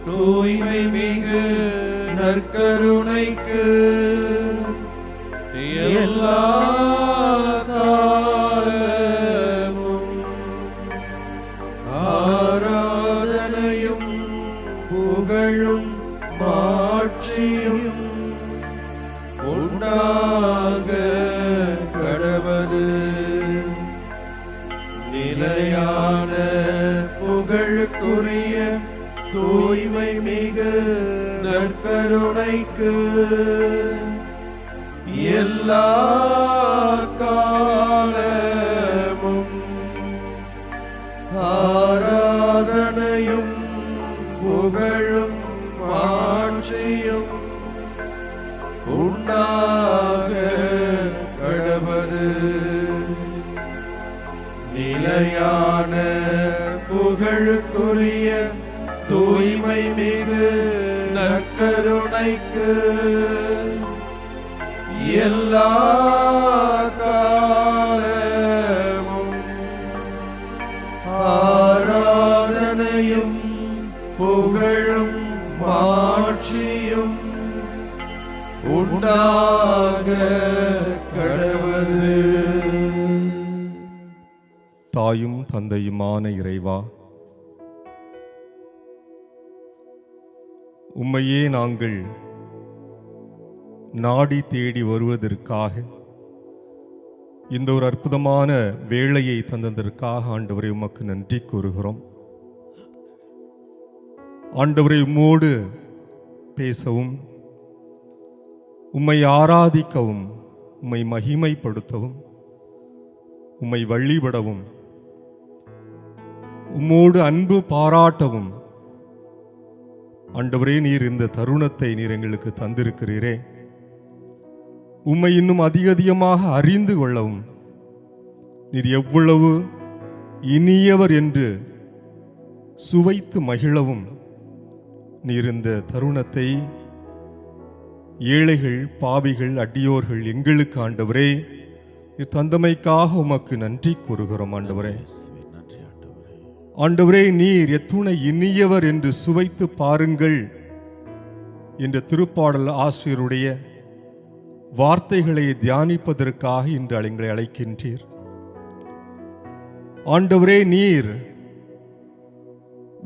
தூய்மை மிகு நற்கருணைக்கு எல்லா காலமும் ஆராதனையும் புகழும் மாட்சியும் உண்டாக கடவது. நிலையான புகழுக்குரிய தூய்மை மிகு நற்கருணைக்கு எல்லா காலமும் ஆராதனையும் புகழும் மாட்சியும் உண்டாக கடவது. நிலையான புகழுக்குரிய தூய்மை மிகு நற்கருணைக்கு எல்லா காலமும் ஆராதனையும் புகழும் மாட்சியும் உண்டாக கடவது. தாயும் தந்தையுமான இறைவா, உம்மையே நாங்கள் நாடி தேடி வருவதற்காக, இந்த ஒரு அற்புதமான வேளையை தந்ததற்காக ஆண்டவரை உமக்கு நன்றி கூறுகிறோம். ஆண்டவரை உம்மோடு பேசவும், உம்மை ஆராதிக்கவும், உம்மை மகிமைப்படுத்தவும், உம்மை வழிபடவும், உம்மோடு அன்பு பாராட்டவும் ஆண்டவரே நீர் இந்த தருணத்தை நீர் எங்களுக்கு தந்திருக்கிறீரே. உம்மை இன்னும் அதிகமாக அறிந்து கொள்ளவும், நீர் எவ்வளவு இனியவர் என்று சுவைத்து மகிழவும் நீர் இந்த தருணத்தை ஏழைகள், பாவிகள், அடியோர்கள் எங்களுக்கு ஆண்டவரே நீர் தந்தமைக்காக உமக்கு நன்றி கூறுகிறோம். ஆண்டவரே, ஆண்டவரே நீர் எத்துணை இனியவர் என்று சுவைத்து பாருங்கள் என்ற திருப்பாடல் ஆசிரியருடைய வார்த்தைகளை தியானிப்பதற்காக இன்று எங்களை அழைக்கின்றீர். ஆண்டவரே நீர்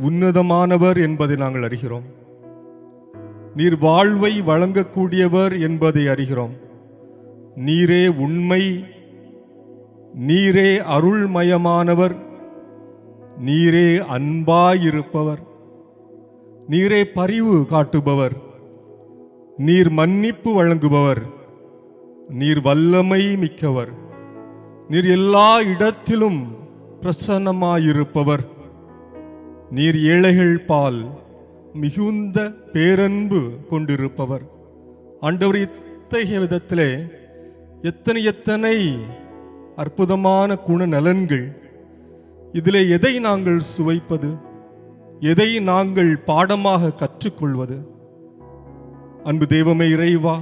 உன்னதமானவர் என்பதை நாங்கள் அறிகிறோம். நீர் வாழ்வை வழங்கக்கூடியவர் என்பதை அறிகிறோம். நீரே உண்மை, நீரே அருள்மயமானவர், நீரே அன்பாயிருப்பவர், நீரே பரிவு காட்டுபவர், நீர் மன்னிப்பு வழங்குபவர், நீர் வல்லமை மிக்கவர், நீர் எல்லா இடத்திலும் பிரசன்னமாயிருப்பவர், நீர் ஏழைகள் பால் மிகுந்த பேரன்பு கொண்டிருப்பவர். ஆண்டவர், இத்தகைய விதத்திலே எத்தனை அற்புதமான குணநலன்கள்! இதிலே எதை நாங்கள் சுவைப்பது? எதை நாங்கள் பாடமாக கற்றுக்கொள்வது? அன்பு தெய்வமே இறைவா,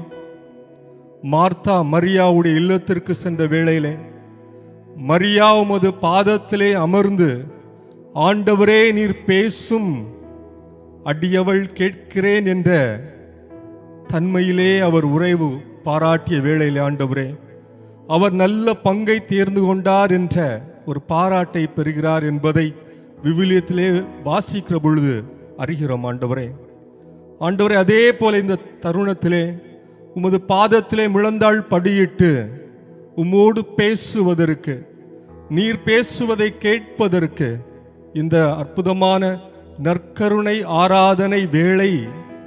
மார்த்தா மரியாவுடைய இல்லத்திற்கு சென்ற வேளையிலே மரியா உமது பாதத்திலே அமர்ந்து, ஆண்டவரே நீர் பேசும், அடியவள் கேட்கிறேன் என்ற தன்மையிலே அவர் உறைவு பாராட்டிய வேளையிலே ஆண்டவரே அவர் நல்ல பங்கை தேர்ந்து கொண்டார் என்ற ஒரு பாராட்டை பெறுகிறார் என்பதை விவிலியத்திலே வாசிக்கிற பொழுது அறிகிறோம். ஆண்டவரே, அதே போல இந்த தருணத்திலே உமது பாதத்திலே முழந்தாள் படியிட்டு உம்மோடு பேசுவதற்கு, நீர் பேசுவதை கேட்பதற்கு இந்த அற்புதமான நற்கருணை ஆராதனை வேளை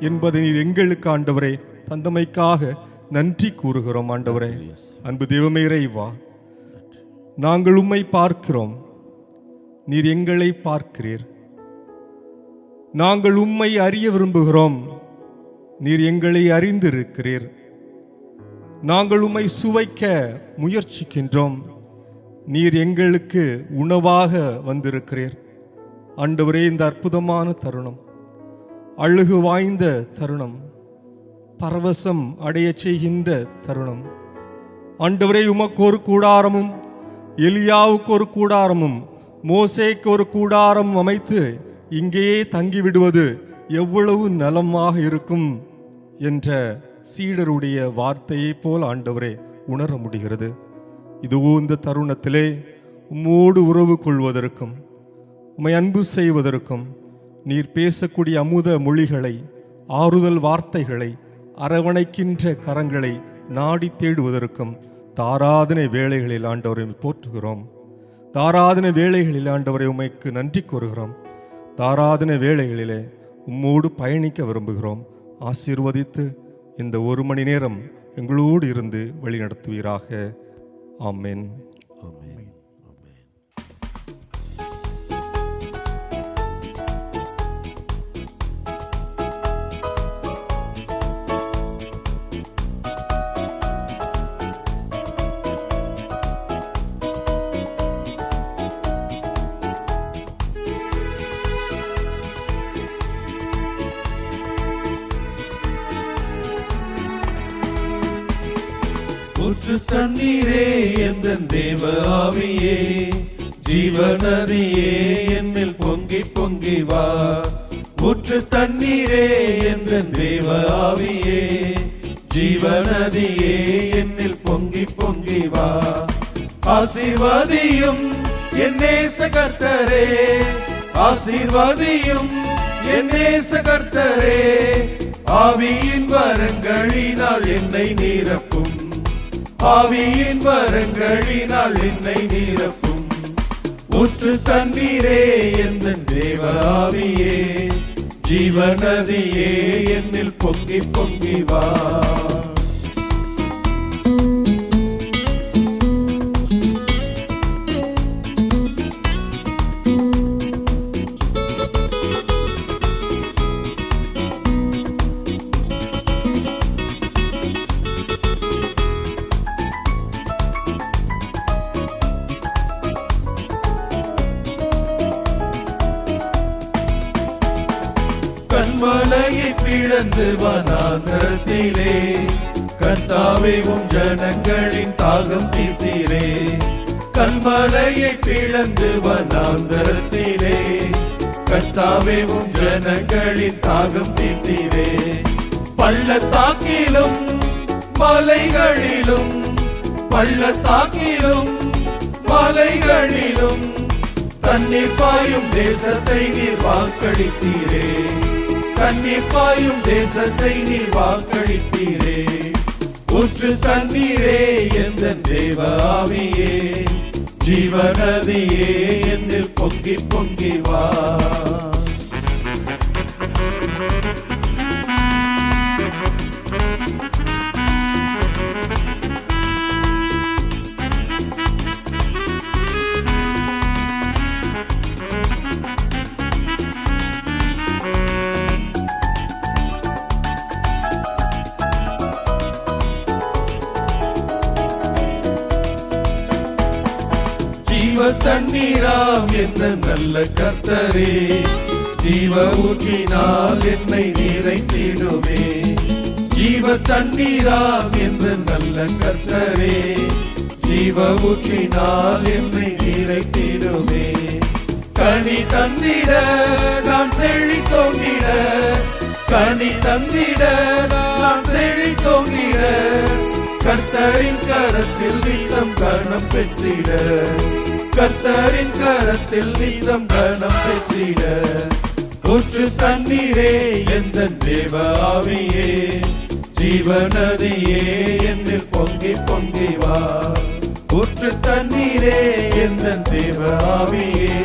என்பதை நீர் எங்களுக்கு ஆண்டவரே தந்தமைக்காக நன்றி கூறுகிறோம். ஆண்டவரே, அன்பு தெய்வமே இறைவா, நாங்கள் உம்மை பார்க்கிறோம், நீர் எங்களை பார்க்கிறீர். நாங்கள் உம்மை அறிய விரும்புகிறோம், நீர் எங்களை அறிந்திருக்கிறீர். நாங்கள் உம்மை சுவைக்க முயற்சிக்கின்றோம், நீர் எங்களுக்கு உணவாக வந்திருக்கிறீர். ஆண்டவரே, இந்த அற்புதமான தருணம், அழகு வாய்ந்த தருணம், பரவசம் அடைய செய்கின்ற தருணம், ஆண்டவரே உமக்கு ஒரு கூடாரமும், எலியாவுக்கு ஒரு கூடாரமும், மோசேக்கு ஒரு கூடாரம் அமைத்து இங்கேயே தங்கிவிடுவது எவ்வளவு நலமாக இருக்கும் என்ற சீடருடைய வார்த்தையைப் போல் ஆண்டவரே உணர முடிகிறது. இதுவோ இந்த தருணத்திலே உம்மோடு உறவு கொள்வதற்கும் உம்மை அன்பு செய்வதற்கும் நீர் பேசக்கூடிய அமுத மொழிகளை, ஆறுதல் வார்த்தைகளை, அரவணைக்கின்ற கரங்களை நாடி தேடுவதற்கும் தாராதனை வேளைகளில் ஆண்டவரை போற்றுகிறோம். தாராதனை வேளைகளில் ஆண்டவரை உமைக்கு நன்றி கூறுகிறோம். தாராதனை வேளைகளிலே உம்மோடு பயணிக்க விரும்புகிறோம். ஆசீர்வதித்து இந்த 1 மணி நேரம் எங்களோடு இருந்து வழி நடத்துவீராக. ஆமென். ஆமென். ஊற்று தண்ணீரே எந்தன் தேவ ஆவியே, ஜீவநதியே என்னில் பொங்கி பொங்கி வா. ஊற்று தண்ணீரே எந்தன் தேவ ஆவியே, ஜீவநதியே என்னில் பொங்கி பொங்கி வா. ஆசீர்வாதியும் என் நேச கர்த்தரே, ஆசீர்வாதியும் என் நேச கர்த்தரே, ஆவியின் வரங்களினால் என்னை நிரப்பும், ஆவியின் வரங்களினால் என்னை நிரப்பும். ஊற்று தண்ணீரே எந்தன் தேவ ஆவியே, ஜீவநதியே என்னில் பொங்கி பொங்கி வா. கண்மலையை பிளந்து வனாந்தரத்திலே, கர்த்தாவே உம் ஜனங்களின் தாகம் தீர்த்தீரே. கண்மலையை பிளந்து வனாந்தரத்திலே, கர்த்தாவே உம் ஜனங்களின் தாகம் தீர்த்தீரே. பள்ளத்தாக்கிலும் மலைகளிலும், பள்ளத்தாக்கிலும் மலைகளிலும் தண்ணீர் பாயும் தேசத்தை நீர் வாக்களித்தீரே, தண்ணீர் பாயும் தேசத்தை நீர் வாக்களித்தீரே. ஊற்று தண்ணீரே எந்தன் தேவ ஆவியே, ஜீவநதியே என்னில் பொங்கி பொங்கி வா. தண்ணீராம் என்ன நல்ல கர்த்தரே, ஜீவ ஊற்றினால் என்னை நிறைத்திடுமே. ஜீவ தண்ணீராம் என்ன நல்ல கர்த்தரே, ஜீவ ஊற்றினால் என்னை நிறைத்திடுமே. கனி தந்திட நான் செழித்தோங்கிட, கனி தந்திட நான் செழித்தோங்கிட, கர்த்தரின் கரத்தில் நீதம் கனம் பெற்றிட, கர்த்தரின் கரத்தில் நீதம் கனம் பெற்றிட. ஊற்று தண்ணீரே எந்தன் தேவ ஆவியே, ஜீவநதியே என்னில் பொங்கி பொங்கி வா. ஊற்று தண்ணீரே எந்தன் தேவ ஆவியே,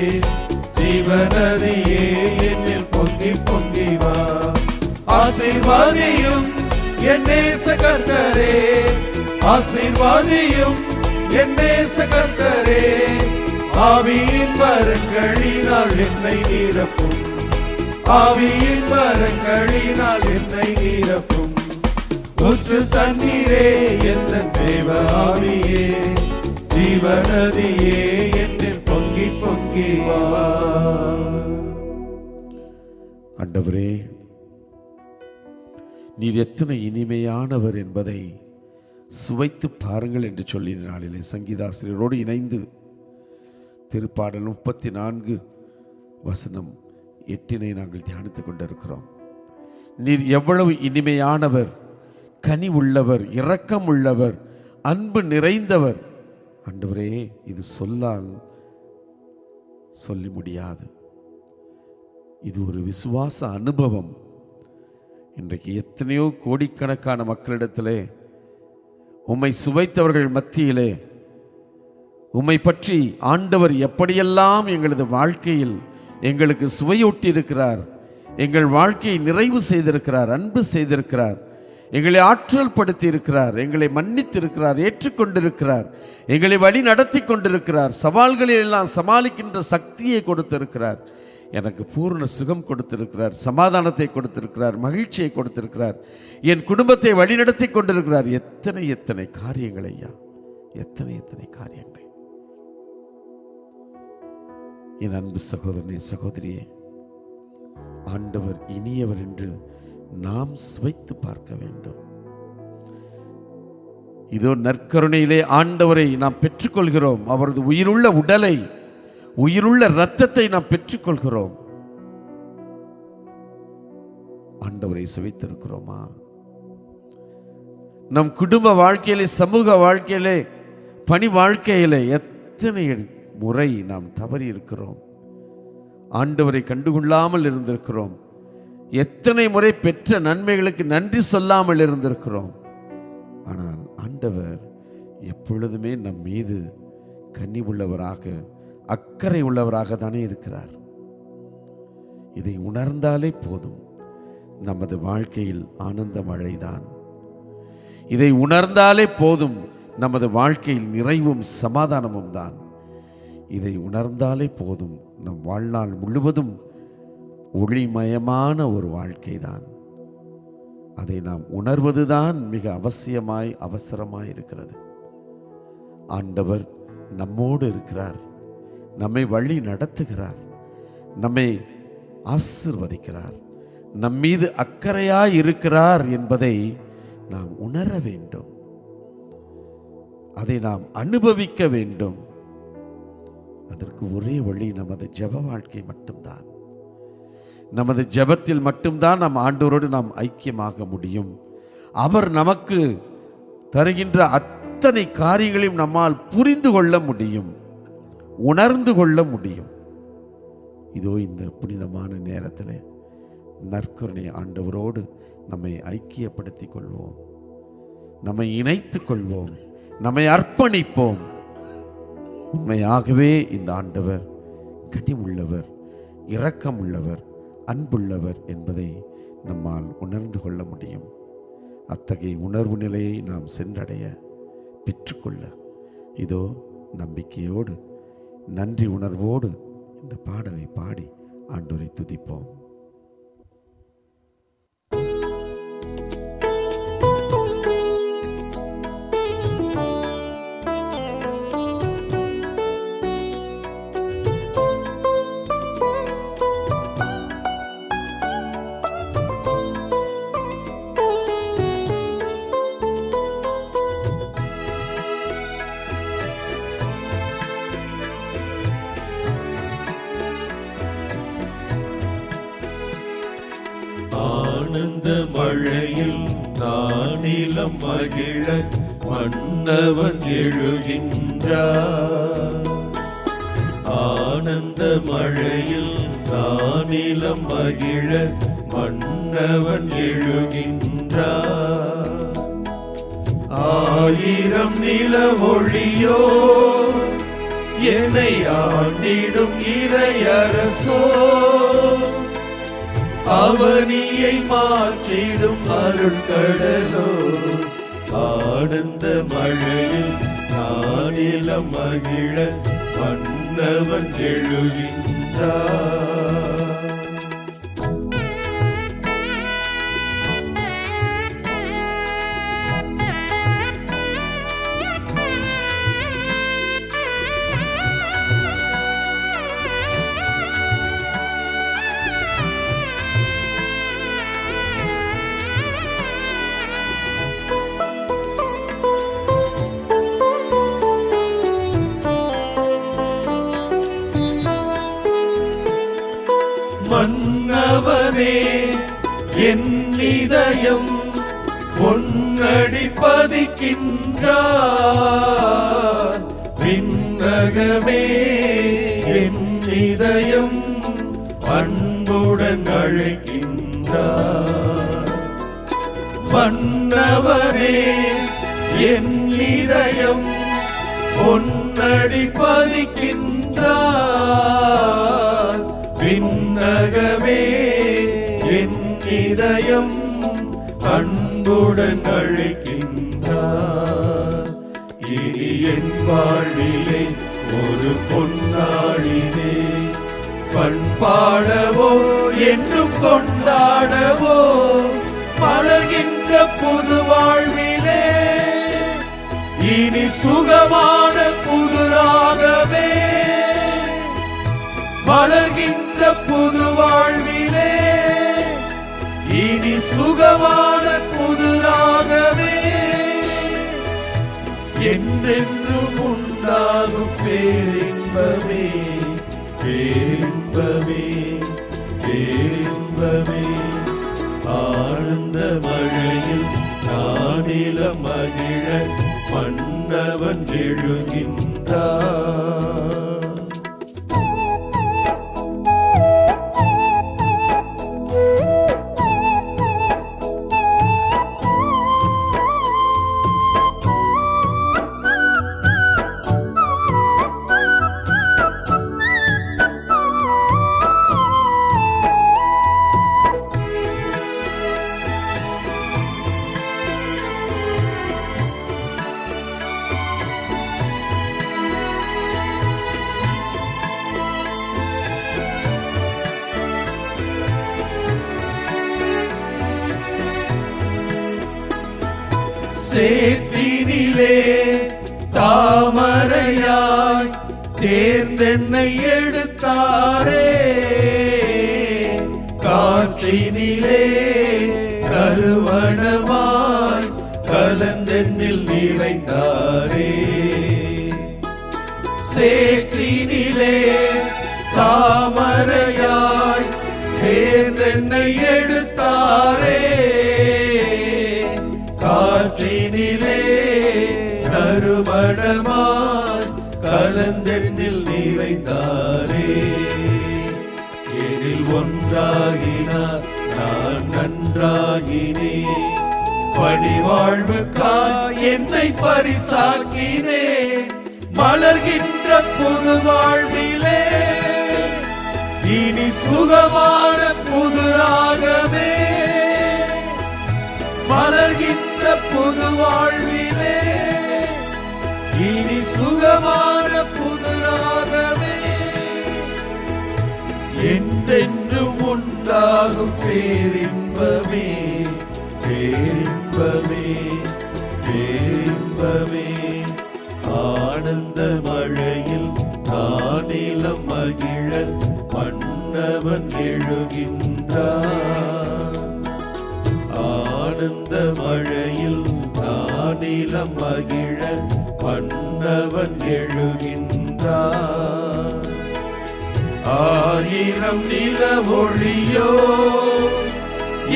ஜீவநதியே என்னில் பொங்கி பொங்கி வா. ஆசீர்வாதியும் என் நேச கர்த்தரே, ஆசீர்வாதியும் என் நேச கர்த்தரே, ஆவியின் வரங்களினால் என்னை நிரப்பும், ஆவியின் வரங்களினால் என்னை நிரப்பும். ஊற்று தண்ணீரே எந்தன் தேவ ஆவியே, ஜீவநதியே என்னில் பொங்கி பொங்கி வா. ஆண்டவரே, நீர் எத்தனை இனிமையானவர் என்பதை சுவைத்து பாருங்கள் என்று சொல்லின நாளிலே சங்கீதாசிரியரோடு இணைந்து திருப்பாடல் 34 வசனம் 8 நாங்கள் தியானித்துக் கொண்டிருக்கிறோம். நீர் எவ்வளவு இனிமையானவர், கனி உள்ளவர், இரக்கம் உள்ளவர், அன்பு நிறைந்தவர். ஆண்டவரே, இது சொல்லால் சொல்லி முடியாது. இது ஒரு விசுவாச அனுபவம். இன்றைக்கு எத்தனையோ கோடிக்கணக்கான மக்களிடத்திலே உம்மை சுவைத்தவர்கள் மத்தியிலே உம்மை பற்றி ஆண்டவர் எப்படியெல்லாம் எங்களது வாழ்க்கையில் எங்களுக்கு சுவையூட்டி இருக்கிறார், எங்கள் வாழ்க்கையை நிறைவு செய்திருக்கிறார், அன்பு செய்திருக்கிறார், எங்களை ஆற்றல் படுத்தி இருக்கிறார், எங்களை மன்னித்திருக்கிறார், ஏற்றுக்கொண்டிருக்கிறார், எங்களை வழி நடத்தி கொண்டிருக்கிறார், சவால்களில் எல்லாம் சமாளிக்கின்ற சக்தியை கொடுத்திருக்கிறார், எனக்கு பூர்ண சுகம் கொடுத்திருக்கிறார், சமாதானத்தை கொடுத்திருக்கிறார், மகிழ்ச்சியை கொடுத்திருக்கிறார், என் குடும்பத்தை வழிநடத்தி கொண்டிருக்கிறார். எத்தனை எத்தனை காரியங்கள் ஐயா, எத்தனை எத்தனை காரியங்கள். என் அன்பு சகோதரனே, சகோதரியே, ஆண்டவர் இனியவர் என்று நாம் சுவைத்து பார்க்க வேண்டும். இதோ நற்கருணையிலே ஆண்டவரை நாம் பெற்றுக்கொள்கிறோம். அவரது உயிருள்ள உடலை, உயிருள்ள இரத்தத்தை நாம் பெற்றுக்கொள்கிறோம். ஆண்டவரை சுவைத்திருக்கிறோமா? நம் குடும்ப வாழ்க்கையிலே, சமூக வாழ்க்கையிலே, பணி வாழ்க்கையிலே எத்தனை முறை நாம் தவறி இருக்கிறோம், ஆண்டவரை கண்டுகொள்ளாமல் இருந்திருக்கிறோம். எத்தனை முறை பெற்ற நன்மைகளுக்கு நன்றி சொல்லாமல் இருந்திருக்கிறோம். ஆனால் ஆண்டவர் எப்பொழுதுமே நம் மீது கனி உள்ளவராக, அக்கறை உள்ளவராக தானே இருக்கிறார். இதை உணர்ந்தாலே போதும், நமது வாழ்க்கையில் ஆனந்த மழைதான். இதை உணர்ந்தாலே போதும், நமது வாழ்க்கையில் நிறைவும் சமாதானமும் தான். இதை உணர்ந்தாலே போதும், நம் வாழ்நாள் முழுவதும் ஒளிமயமான ஒரு வாழ்க்கை தான். அதை நாம் உணர்வதுதான் மிக அவசியமாய், அவசரமாய் இருக்கிறது. ஆண்டவர் நம்மோடு இருக்கிறார், நம்மை வழி நடத்துகிறார், நம்மை ஆசீர்வதிக்கிறார், நம்மீது அக்கறையாய் இருக்கிறார் என்பதை நாம் உணர வேண்டும். அதை நாம் அனுபவிக்க வேண்டும். அதற்கு ஒரே வழி நமது ஜெப வாழ்க்கை மட்டும்தான். நமது ஜெபத்தில் மட்டும்தான் நம் ஆண்டவரோடு நாம் ஐக்கியமாக முடியும். அவர் நமக்கு தருகின்ற அத்தனை காரியங்களையும் நம்மால் புரிந்து கொள்ள முடியும், உணர்ந்து கொள்ள முடியும். இதோ இந்த புனிதமான நேரத்தில் நற்கருணை ஆண்டவரோடு நம்மை ஐக்கியப்படுத்திக் கொள்வோம், நம்மை இணைத்துக் கொள்வோம், நம்மை அர்ப்பணிப்போம். உண்மையாகவே இந்த ஆண்டவர் கனி உள்ளவர், இரக்கம் உள்ளவர், அன்புள்ளவர் என்பதை நம்மால் உணர்ந்து கொள்ள முடியும். அத்தகைய உணர்வு நிலையை நாம் சென்றடைய, பெற்றுக்கொள்ள இதோ நம்பிக்கையோடு, நன்றி உணர்வோடு இந்த பாடலை பாடி ஆண்டவரை துதிப்போம். ஆனந்த மழையில் நானிலம் மகிழ மன்னவன் எழுகின்றார். ஆனந்த மழையில் நானிலம் மகிழ மன்னவன் எழுகின்றார். ஆயிரம் நிலவொளியோ என்னை ஆண்டிடும் இறையரசோ, அவனியை மாற்றிடும் அருட்கடலோ. ஆனந்த மழையில் நானிலம் மகிழ மன்னவன் எழுகின்றார். என் இதயம் பொன்னடி பதிக்கின்றார். விண்ணகமே என் இதயம் அன்புடன் அழைக்கின்றார். மன்னவனே என் இதயம் பொன்னடி பதிக்கின்றார். விண்ணகமே என் இதயம் அன்புடன் அழைக்கின்றார். இனி என் வாழ்விலே ஒரு பொன்னாளிதே, பண்பாடவோ என்றும் கொண்டாடவோ மலர்கின்ற புது வாழ்விலே இனி சுகமான புதுராகவே. மலர்கின்ற புது வாழ்விலே இனி சுகமான புதுராகவே. என்றென்றும் உண்டாகும் பேரின்பமே, பேரின்பமே, பேரின்பமே. ஆனந்த மழையில் நானில மகிழ மன்னவன் எழுகின்றார். சேற்றினிலே தாமரையாய் தேர்ந்தென்னை எடுத்தாரே, காற்றினிலே கருவணமாய் கலந்தென்னில் நிறைந்தாரே. சேற்றினிலே தாமரையாய் சேர்ந்தென்னை எடுத்தாரே, காற்றினிலே கருவணமாய் கலந்தென்னில் நிறைந்தாரே. எனில் ஒன்றாகினார் நான் நன்றாகினேன், பணிவாழ்வுக்காய் என்னை பரிசாக்கினேன். மலர்கின்ற புது வாழ்விலே இனி சுகமான புதுராகவே. மலர்கின்ற புது வாழ்விலே இனி சுகமான புதுராகவே. என்றென்றும் உண்டாகும் பேரின்பமே, பேரின்பமே, பேரின்பமே. ஆனந்த மழையில் நானிலம் மகிழ மன்னவன் எழுகின்றார். ஆனந்த மழையில் நானிலம் மகிழ மன்னவன் எழுகின்றார். ஆயிரம் நிலவொளியோ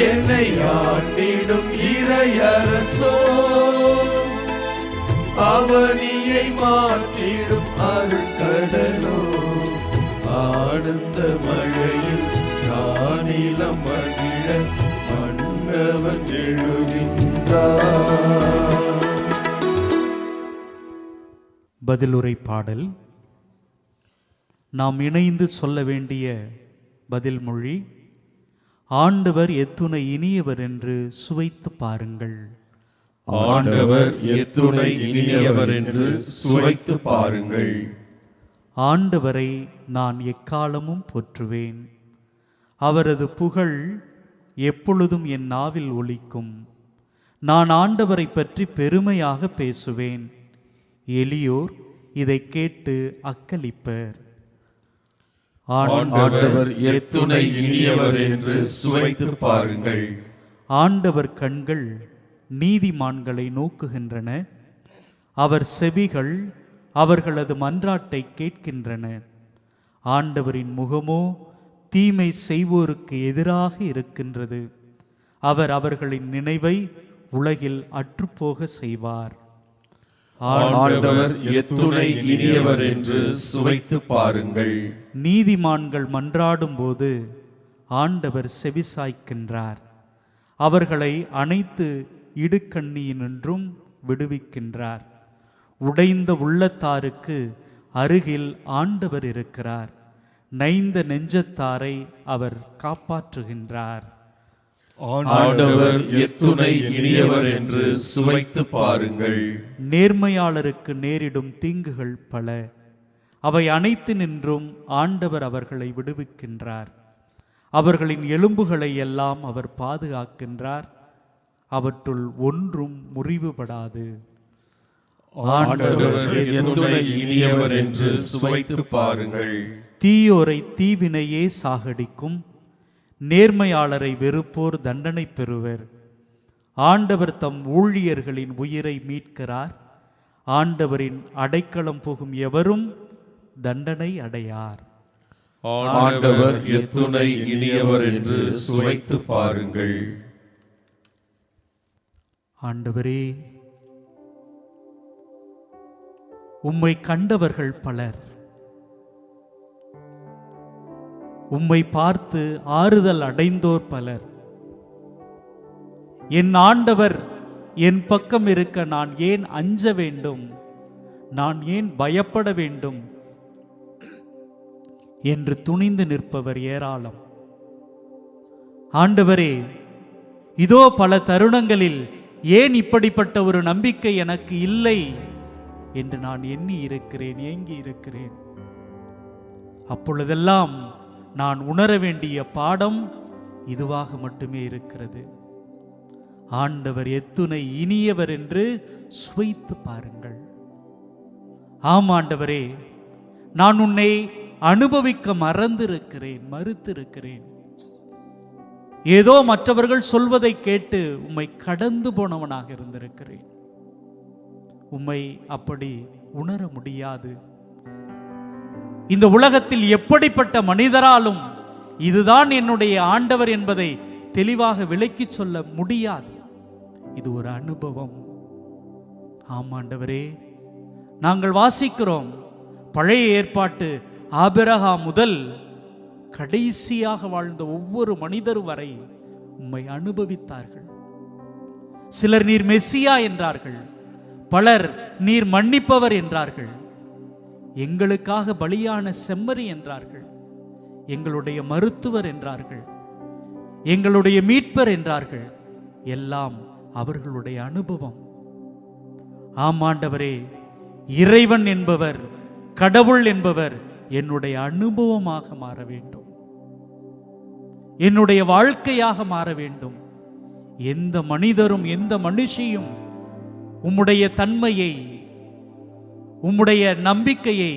என்னை ஆண்டிடும் இறையரசோ, அவனியை மாற்றிடும் அருட்கடலோ. ஆனந்த மழையில் நானிலம் மகிழ மன்னவன் எழுகின்றார். பதிலுரை பாடல். நாம் இணைந்து சொல்ல வேண்டிய பதில் மொழி: ஆண்டவர் எத்துணை இனியவர் என்று சுவைத்து பாருங்கள். ஆண்டவர் எத்துணை இனியவர் என்று சுவைத்து பாருங்கள். ஆண்டவரை நான் எக்காலமும் போற்றுவேன், அவரது புகழ் எப்பொழுதும் என் நாவில் ஒலிக்கும். நான் ஆண்டவரை பற்றி பெருமையாக பேசுவேன், எளியோர் இதை கேட்டு அக்களிப்பர். ஆண்டவர் எத்துணை இனியவர் என்று சுவைத்து பாருங்கள். ஆண்டவர் கண்கள் நீதிமான்களை நோக்குகின்றன, அவர் செவிகள் அவர்களது மன்றாட்டை கேட்கின்றன. ஆண்டவரின் முகமோ தீமை செய்வோருக்கு எதிராக இருக்கின்றது, அவர் அவர்களின் நினைவை உலகில் அற்றுப்போக செய்வார். ஆண்டவர் எத்துணை இனியவர் என்று சுவைத்து பாருங்கள். நீதிமான்கள் மன்றாடும் போது ஆண்டவர் செவிசாய்க்கின்றார். அவர்களை அனைத்து இடுக்கண்ணியினின்றும் விடுவிக்கின்றார். உடைந்த உள்ளத்தாருக்கு அருகில் ஆண்டவர் இருக்கிறார். நைந்த நெஞ்சத்தாரை அவர் காப்பாற்றுகின்றார். ஆண்டவர் எத்துணை இனியவர் என்று சுவைத்து பாருங்கள். நேர்மையாளருக்கு நேரிடும் தீங்குகள் பல, அவை அனைத்து நின்றும் ஆண்டவர் அவர்களை விடுவிக்கின்றார். அவர்களின் எலும்புகளை எல்லாம் அவர் பாதுகாக்கின்றார். அவற்றுள் ஒன்றும் முறிவுபடாது. ஆண்டவர் எத்துணை இனியவர் என்று சுவைத்து பாருங்கள். தீயோரை தீவினையே சாகடிக்கும், நேர்மையாளரை வெறுப்போர் தண்டனை பெறுவர். ஆண்டவர் தம் ஊழியர்களின் உயிரை மீட்கிறார். ஆண்டவரின் அடைக்கலம் புகும் எவரும் தண்டனை அடையார். ஆண்டவர் எத்துணை இனியவர் என்று சுவைத்து பாருங்கள். ஆண்டவரே, உம்மை கண்டவர்கள் பலர், உம்மை பார்த்து ஆறுதல் அடைந்தோர் பலர். என் ஆண்டவர் என் பக்கம் இருக்க நான் ஏன் அஞ்ச வேண்டும், நான் ஏன் பயப்பட வேண்டும் என்று துணிந்து நிற்பவர் ஏராளம். ஆண்டவரே, இதோ பல தருணங்களில் ஏன் இப்படிப்பட்ட ஒரு நம்பிக்கை எனக்கு இல்லை என்று நான் எண்ணி இருக்கிறேன், ஏங்கி இருக்கிறேன். அப்பொழுதெல்லாம் நான் உணர வேண்டிய பாடம் இதுவாக மட்டுமே இருக்கிறது. ஆண்டவர் எத்துணை இனியவர் என்று சுவைத்து பாருங்கள். ஆம் ஆண்டவரே, நான் உன்னை அனுபவிக்க மறுத்திருக்கிறேன். ஏதோ மற்றவர்கள் சொல்வதை கேட்டு உம்மை கடந்து போனவனாக இருந்திருக்கிறேன். உம்மை அப்படி உணர முடியாது. இந்த உலகத்தில் எப்படிப்பட்ட மனிதராலும் இதுதான் என்னுடைய ஆண்டவர் என்பதை தெளிவாக விளக்கி சொல்ல முடியாது. இது ஒரு அனுபவம். ஆம் ஆண்டவரே, நாங்கள் வாசிக்கிறோம், பழைய ஏற்பாட்டு ஆபிரகாம் முதல் கடைசியாக வாழ்ந்த ஒவ்வொரு மனிதர் வரை உம்மை அனுபவித்தார்கள். சிலர் நீர் மெஸ்ஸியா என்றார்கள், பலர் நீர் மன்னிப்பவர் என்றார்கள், எங்களுக்காக பலியான செம்மறி என்றார்கள், எங்களுடைய மருத்துவர் என்றார்கள், எங்களுடைய மீட்பர் என்றார்கள். எல்லாம் அவர்களுடைய அனுபவம். ஆம் ஆண்டவரே, இறைவன் என்பவர், கடவுள் என்பவர் என்னுடைய அனுபவமாக மாற வேண்டும், என்னுடைய வாழ்க்கையாக மாற வேண்டும். எந்த மனிதரும் எந்த மனுஷியும் உம்முடைய தன்மையை, உம்முடைய நம்பிக்கையை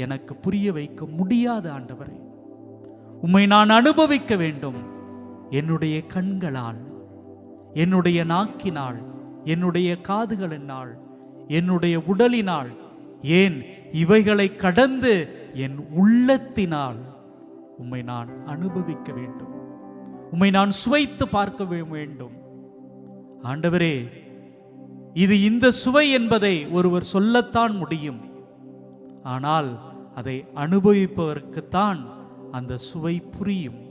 எனக்கு புரிய வைக்க முடியாது ஆண்டவரே. உம்மை நான் அனுபவிக்க வேண்டும். என்னுடைய கண்களால், என்னுடைய நாக்கினால், என்னுடைய காதுகளினால், என்னுடைய உடலினால், ஏன் இவைகளை கடந்து என் உள்ளத்தினால் உம்மை நான் அனுபவிக்க வேண்டும். உம்மை நான் சுவைத்து பார்க்க வேண்டும். ஆண்டவரே, இது இந்த சுவை என்பதை ஒருவர் சொல்லத்தான் முடியும். ஆனால் அதை அனுபவிப்பவருக்குத்தான் அந்த சுவை புரியும்.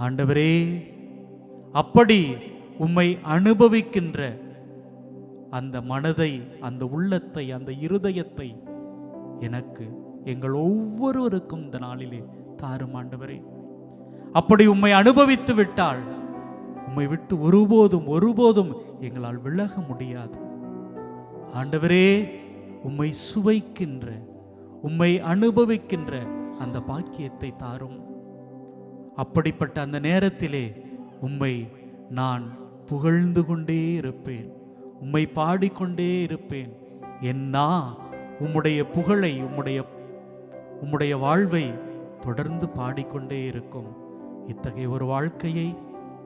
ஆண்டவரே, அப்படி உம்மை அனுபவிக்கின்ற அந்த மனதை, அந்த உள்ளத்தை, அந்த இருதயத்தை எனக்கு, எங்கள் ஒவ்வொருவருக்கும் இந்த நாளிலே தாரும் ஆண்டவரே. அப்படி உம்மை அனுபவித்து விட்டால் உம்மை விட்டு ஒருபோதும் எங்களால் விலக முடியாது. ஆண்டவரே, உம்மை சுவைக்கின்ற, உம்மை அனுபவிக்கின்ற அந்த பாக்கியத்தை தாரும். அப்படிப்பட்ட அந்த நேரத்திலே உம்மை நான் புகழ்ந்து கொண்டே இருப்பேன், உம்மை பாடிக்கொண்டே இருப்பேன். என்னா உம்முடைய புகழை, உம்முடைய வாழ்வை தொடர்ந்து பாடிக்கொண்டே இருக்கும். இத்தகைய ஒரு வாழ்க்கையை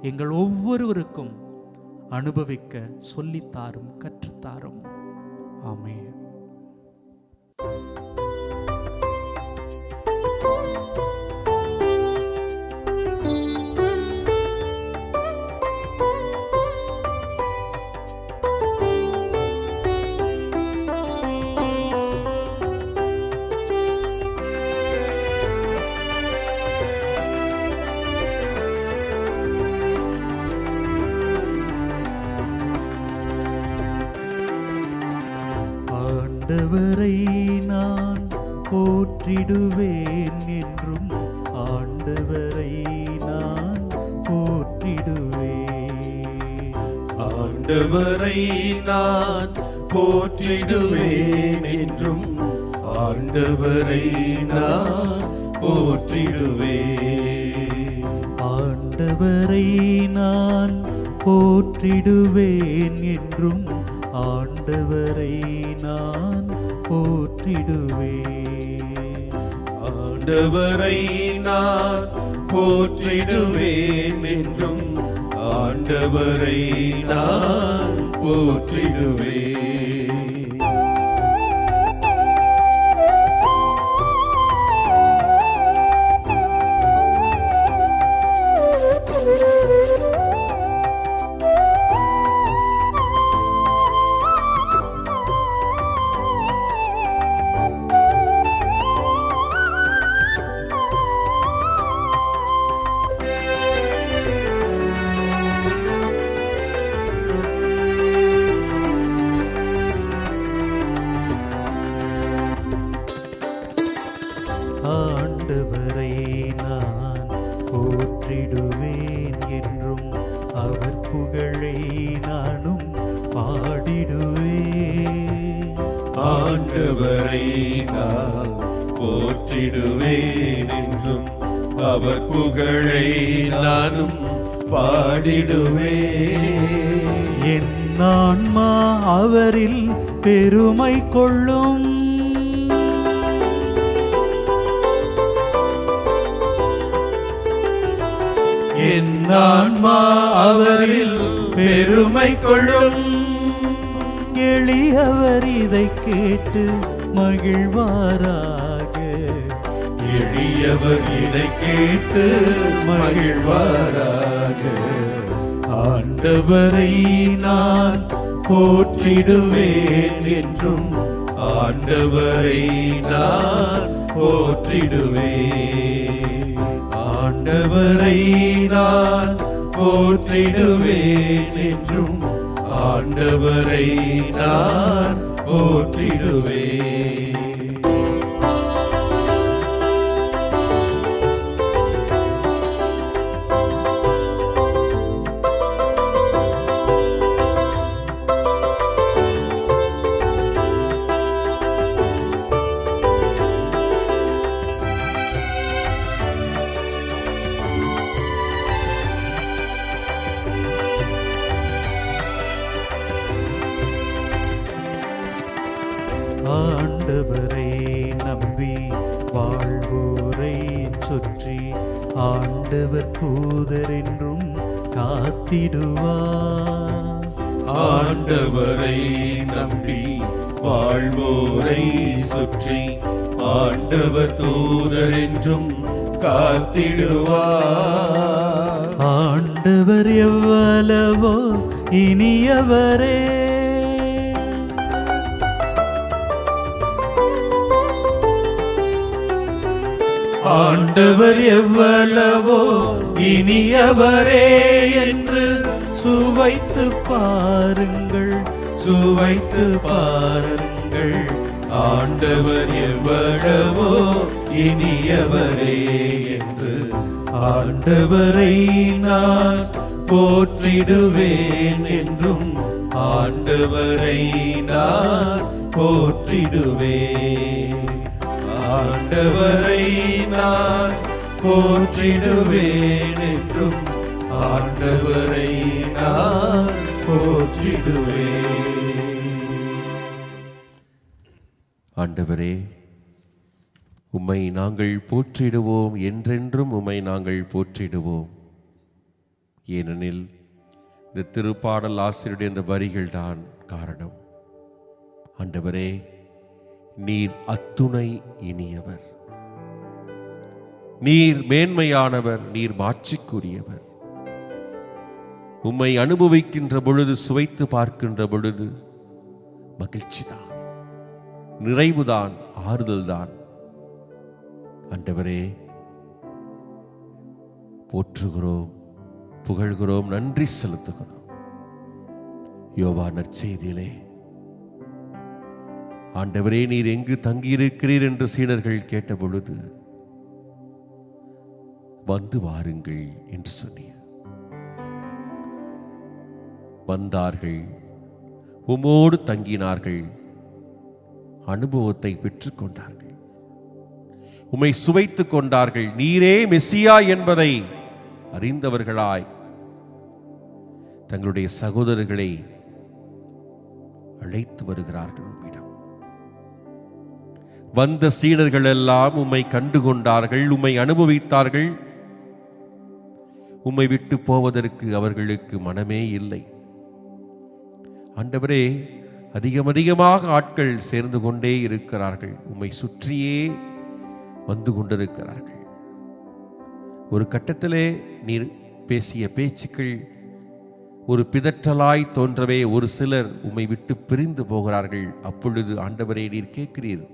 எங்கள் ஒவ்வொருவருக்கும் அனுபவிக்க சொல்லித்தாரும், கற்றுத்தாரும். ஆமென். ஆண்டவரை நான் போற்றிடுவேன் என்றும் ஆண்டவரை நான் போற்றிடுவேன். ஆண்டவரை நான் போற்றிடுவேன் என்றும் ஆண்டவரை நான் போற்றிடுவேன். ஆண்டவரை நான் போற்றிடுவேன் என்றும் ஆண்டவரை நான் போற்றிடுவேன். ஆண்டவரை நான் போற்றிடுவேன் என்றும் ஆண்டவரை நான் போற்றிடுவேன். ஆண்டவரை நான் போற்றிடுவேன் என்றும் அவர் புகழை நானும் பாடிடுவேன். ஆண்டவரை நான் போற்றிடுவேன் என்றும் அவர் புகழை நானும் பாடிடுவேன். என் ஆன்மா அவரில் பெருமை கொள்ளும். என் ஆன்மா அவரில் பெருமை கொள்ளும். எளியவர் இதை கேட்டு மகிழ்வாராக. எளியவர் இதை கேட்டு மகிழ்வாராக. ஆண்டவரை நான் போற்றிடுவேன் என்றும் ஆண்டவரை நான் போற்றிடுவேன். ஆண்டவரை நான் போற்றிடுவேன் என்றும் ஆண்டவரை நான் போற்றிடுவேன். ஆண்டவரை நம்பி வாழ்வோரை சுற்றி ஆண்டவர் தூதர் என்றும் காத்திடுவார். ஆண்டவரை நம்பி வாழ்வோரை சுற்றி ஆண்டவர் தூதர் என்றும் காத்திடுவார். ஆண்டவர் எவ்வளவோ இனியவரே. ஆண்டவர் எவ்வளவோ இனியவரே என்று சுவைத்து பாருங்கள், சுவைத்து பாருங்கள். ஆண்டவர் எவ்வளவோ இனியவரே என்று ஆண்டவரை நான் போற்றிடுவேன் என்றும் ஆண்டவரை நான் போற்றிடுவேன். ஆண்டவரை நான் போற்றிடுவேன் என்றும் ஆண்டவரை நான் போற்றிடுவேன். ஆண்டவரே, உம்மை நாங்கள் போற்றிடுவோம், என்றென்றும் உம்மை நாங்கள் போற்றிடுவோம். ஏனெனில் இந்த திருப்பாடல் ஆசிரியருடைய இந்த வரிகள் தான் காரணம். ஆண்டவரே, நீர் அத்துணை இனியவர், நீர் மேன்மையானவர், நீர் மாட்சிக்குரியவர். உம்மை அனுபவிக்கின்ற பொழுது, சுவைத்து பார்க்கின்ற பொழுது மகிழ்ச்சிதான், நிறைவுதான், ஆறுதல்தான். ஆண்டவரே, போற்றுகிறோம், புகழ்கிறோம், நன்றி செலுத்துகிறோம். யோவான் நற்செய்தியிலே ஆண்டவரே, நீர் எங்கு தங்கியிருக்கிறீர் என்று சீடர்கள் கேட்டபொழுது, வந்து வாருங்கள் என்று சொன்னீர். வந்தார்கள், உமோடு தங்கினார்கள், அனுபவத்தை பெற்றுக் கொண்டார்கள், உம்மை சுவைத்துக் கொண்டார்கள். நீரே மெசியா என்பதை அறிந்தவர்களாய் தங்களுடைய சகோதரர்களை அழைத்து வருகிறார்கள். உம்மிடம் வந்த சீடர்கள் எல்லாம் உம்மை கண்டு கொண்டார்கள், உம்மை அனுபவித்தார்கள். உம்மை விட்டு போவதற்கு அவர்களுக்கு மனமே இல்லை. ஆண்டவரே, அதிகமாக ஆட்கள் சேர்ந்து கொண்டே இருக்கிறார்கள், உம்மை சுற்றியே வந்து கொண்டிருக்கிறார்கள். ஒரு கட்டத்திலே நீர் பேசிய பேச்சுக்கள் ஒரு பிதற்றலாய் தோன்றவே ஒரு சிலர் உம்மை விட்டு பிரிந்து போகிறார்கள். அப்பொழுது ஆண்டவரே, நீர் கேட்கிறீர்,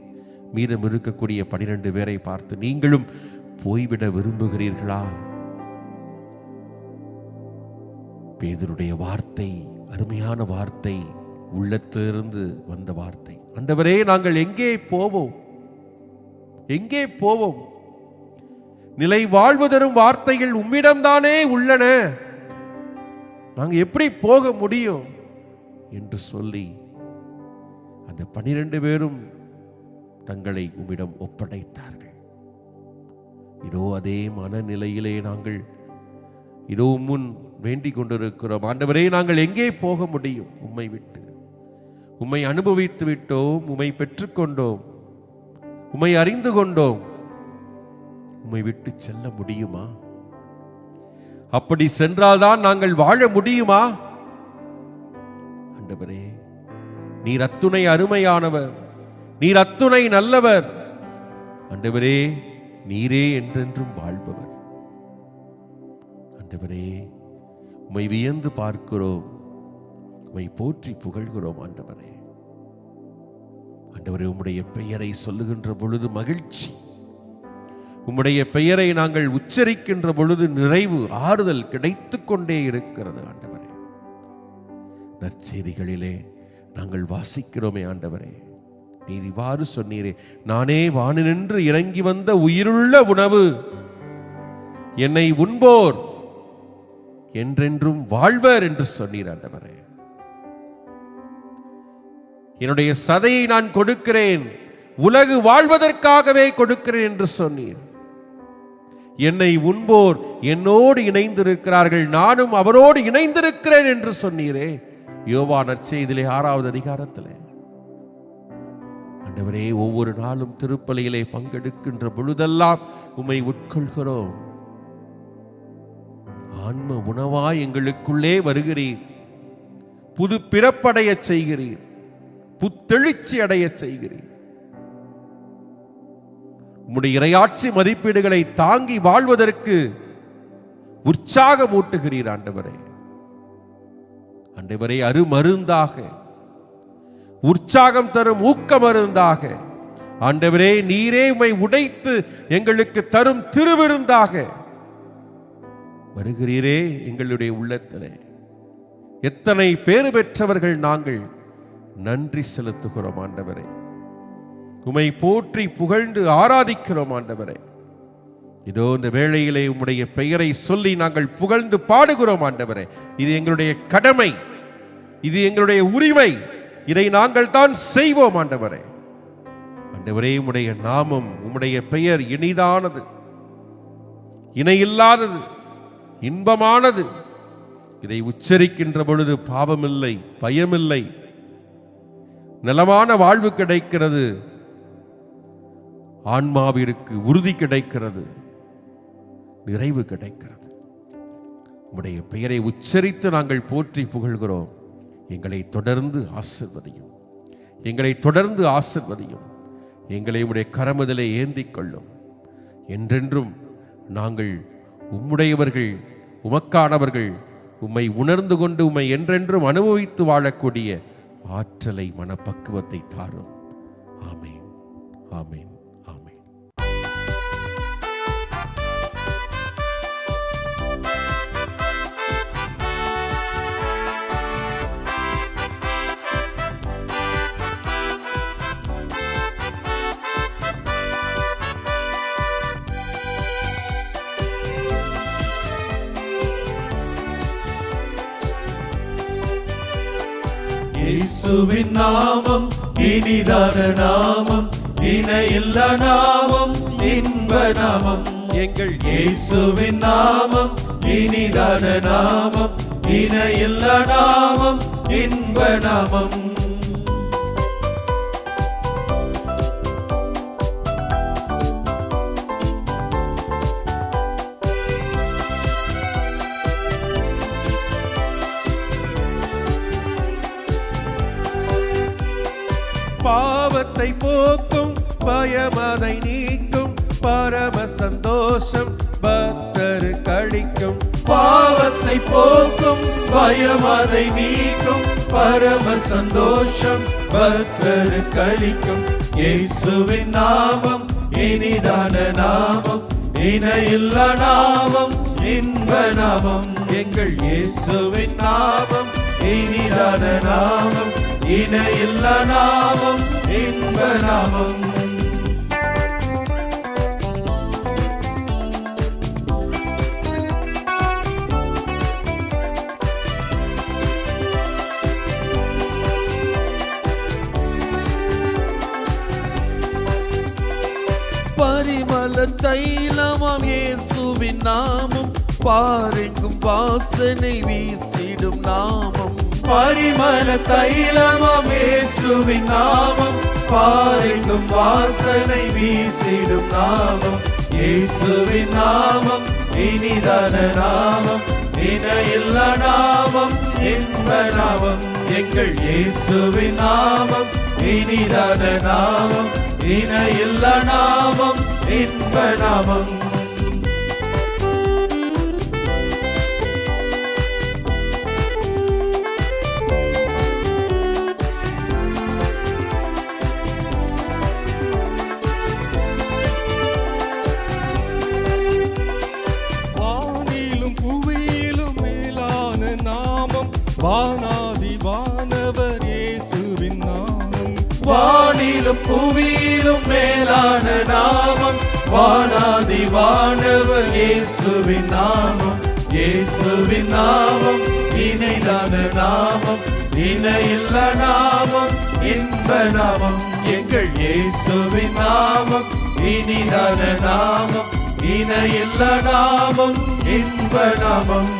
மீதம் இருக்கக்கூடிய 12 பேரை பார்த்து, நீங்களும் போய்விட விரும்புகிறீர்களா? பேதுருடைய வார்த்தை அருமையான வார்த்தை, உள்ளத்திலிருந்து வந்த வார்த்தை. ஆண்டவரே, நாங்கள் எங்கே போவோம்? எங்கே போவோம்? நிலை வாழ்வு தரும் வார்த்தைகள் உம்மிடம்தானே உள்ளன, நாங்கள் எப்படி போக முடியும் என்று சொல்லி அந்த 12 பேரும் தங்களை உம்மிடம் ஒப்படைத்தார்கள். இதோ அதே மனநிலையிலே நாங்கள் இதோ முன் வேண்டிக் கொண்டிருக்கிறோம். ஆண்டவரே, நாங்கள் எங்கே போக முடியும்? உம்மை விட்டு உம்மை அனுபவித்து விட்டோம், உம்மை பெற்றுக்கொண்டோம், உம்மை அறிந்து கொண்டோம். உம்மை விட்டு செல்ல முடியுமா? அப்படி சென்றால்தான் நாங்கள் வாழ முடியுமா? ஆண்டவரே, நீர் அத்துணை அருமையானவர், நீர் அத்துணை நல்லவர். ஆண்டவரே, நீரே என்றென்றும் வாழ்பவர். ஆண்டவரே, உம்மை வியந்து பார்க்கிறோம், உம்மை போற்றி புகழ்கிறோம். ஆண்டவரே, ஆண்டவரே, உம்முடைய பெயரை சொல்லுகின்ற பொழுது மகிழ்ச்சி, உம்முடைய பெயரை நாங்கள் உச்சரிக்கின்ற பொழுது நிறைவு, ஆறுதல் கிடைத்துக் கொண்டே இருக்கிறது. ஆண்டவரே, நற்செய்திகளிலே நாங்கள் வாசிக்கிறோமே, ஆண்டவரே, நீர் இவ்வாறு சொன்னீரே, நானே வானினின்று இறங்கி வந்த உயிருள்ள உணவு, என்னை உண்போர் என்றென்றும் வாழ்வர் என்று சொன்னீர். ஆண்டவரே, என்னுடைய சதையை நான் கொடுக்கிறேன், உலகு வாழ்வதற்காகவே கொடுக்கிறேன் என்று சொன்னீர். என்னை உண்போர் என்னோடு இணைந்திருக்கிறார்கள், நானும் அவரோடு இணைந்திருக்கிறேன் என்று சொன்னீரே, யோவான் நற்செய்தியிலே 6வது அதிகாரத்திலே. ஆண்டவரே, ஒவ்வொரு நாளும் திருப்பலியிலே பங்கெடுக்கின்ற பொழுதெல்லாம் உம்மை உட்கொள்கிறோம். ஆன்ம உணவாய் எங்களுக்குள்ளே வருகிறீர், புது பிறப்படைய செய்கிறீர், புத்தெழுச்சி அடைய செய்கிறீர். உம்முடைய இறையாட்சி மதிப்பீடுகளை தாங்கி வாழ்வதற்கு உற்சாகமூட்டுகிறீர். ஆண்டவரே, ஆண்டவரே, அருமருந்தாக, உற்சாகம் தரும் ஊக்க மருந்தாக, ஆண்டவரே, நீரே உம்மை உடைத்து எங்களுக்கு தரும் திருவிருந்தாக வருகிறீரே எங்களுடைய உள்ளத்திலே. எத்தனை பேறு பெற்றவர்கள் நாங்கள், நன்றி செலுத்துகிறோம். ஆண்டவரே, உம்மை போற்றி புகழ்ந்து ஆராதிக்கிறோம். ஆண்டவரே, இதோ இந்த வேளையிலே உம்முடைய பெயரை சொல்லி நாங்கள் புகழ்ந்து பாடுகிறோம். ஆண்டவரே, இது எங்களுடைய கடமை, இது எங்களுடைய உரிமை, இதை நாங்கள் தான் செய்வோம். ஆண்டவரே, ஆண்டவரே, உம்முடைய நாமம், உம்முடைய பெயர் இனிதானது, இணையில்லாதது, இன்பமானது. இதை உச்சரிக்கின்ற பொழுது பாவமில்லை, பயமில்லை, நலமான வாழ்வு கிடைக்கிறது, ஆன்மாவிற்கு உறுதி கிடைக்கிறது, நிறைவு கிடைக்கிறது. உம்முடைய பெயரை உச்சரித்து நாங்கள் போற்றி புகழ்கிறோம். எங்களை தொடர்ந்து ஆசிர்வதியும், எங்களை தொடர்ந்து ஆசிர்வதியும். எங்களை உம்முடைய கரமுதலை ஏந்திக் கொள்ளும். என்றென்றும் நாங்கள் உம்முடையவர்கள், உமக்கானவர்கள், உம்மை உணர்ந்து கொண்டு உம்மை என்றென்றும் அனுபவித்து வாழக்கூடிய ஆற்றலை, மனப்பக்குவத்தை தாரும். ஆமேன், ஆமேன், ஆமேன். இயேசுவின் நாமம் இனிதான நாமம், இணையில்லா நாமம், இன்ப நாமம். எங்கள் இயேசுவின் நாமம் இனிதான நாமம், இணையில்லா நாமம், இன்ப நாமம். பாவத்தை போக்கும், பயமதை நீக்கும், பரம சந்தோஷம் பக்தரு கழிக்கும். பாவத்தை போக்கும், பயமதை நீக்கும், பரம சந்தோஷம் பக்தரு கழிக்கும். இயேசுவின் நாமம் இனிதான நாமம், இணையில்லா நாமம், இன்ப நாமம். எங்கள் இயேசுவின் நாமம் இனிதான நாமம், இணையில்லா நாமம், இன்ப நாமம். பரிமள தைலமாம் இயேசுவின் நாமம், பாரெங்கும் வாசனை வீசிடும் நாமம். பரிமள தைலமாம் இயேசுவின் நாமம், பாரெங்கும் வாசனை வீசிடும் நாமம். இயேசுவின் நாமம் இனிதான நாமம், இணையில்லா நாமம், இன்ப நாமம். எங்கள் இயேசுவின் நாமம் இனிதான நாமம், இணையில்லா நாமம், இன்ப நாமம். வானிலும் புவியிலும் மேலான நாமம், வானாதி வானவர் இயேசுவின் நாமம். வானிலும் புவியிலும் மேலான நாமம், வானாதி வானவர் இயேசுவின் நாமம். இயேசுவின் நாமம் இணைதான நாமம், இணையில்லா நாமம், இன்ப நாமம். எங்கள் இயேசுவின் நாமம் இனிதான நாமம், இணையில்லா நாமம், இன்ப நாமம்.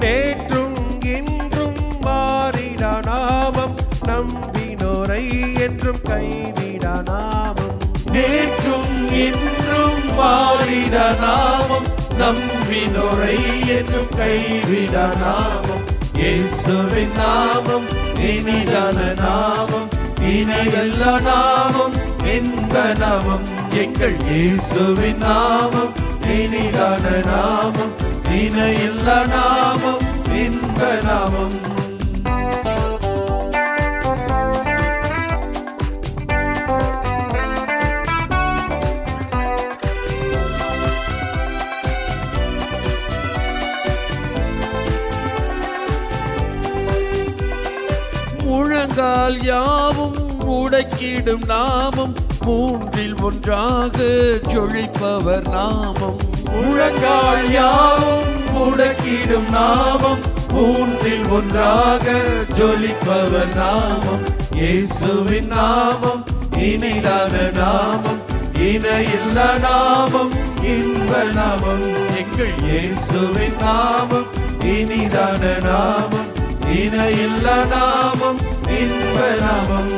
நேற்றும் இன்றும் மாறிடா நாமம், நம்பினோரை என்றும் கைவிடா நாமம். நேற்றும் இன்றும் மாறிட நாமம், நம்பினோரை என்றும் கைவிட நாமம். இயேசுவின் நாமம் இனிதான நாமம், இணையில்லா நாமம், இன்ப நாமம். எங்கள் இயேசுவின் நாமம் இனிதான நாமம், இணையில்லா நாமம், இன்ப நாமம். முழங்கால் யாவும் முடக்கிடும் நாமம், மூன்றில் ஒன்றாக ஜொலிப்பவர் நாமம். முழங்கால் யாவும் முடக்கிடும் நாமம், மூன்றில் ஒன்றாக ஜொலிப்பவர் நாமம். இயேசுவின் நாமம் இனிதான நாமம், இணையில்லா நாமம், இன்ப நாமம். எங்கள் இயேசுவின் நாமம் இனிதான நாமம், இணையில்லா நாமம், இன்ப நாமம்.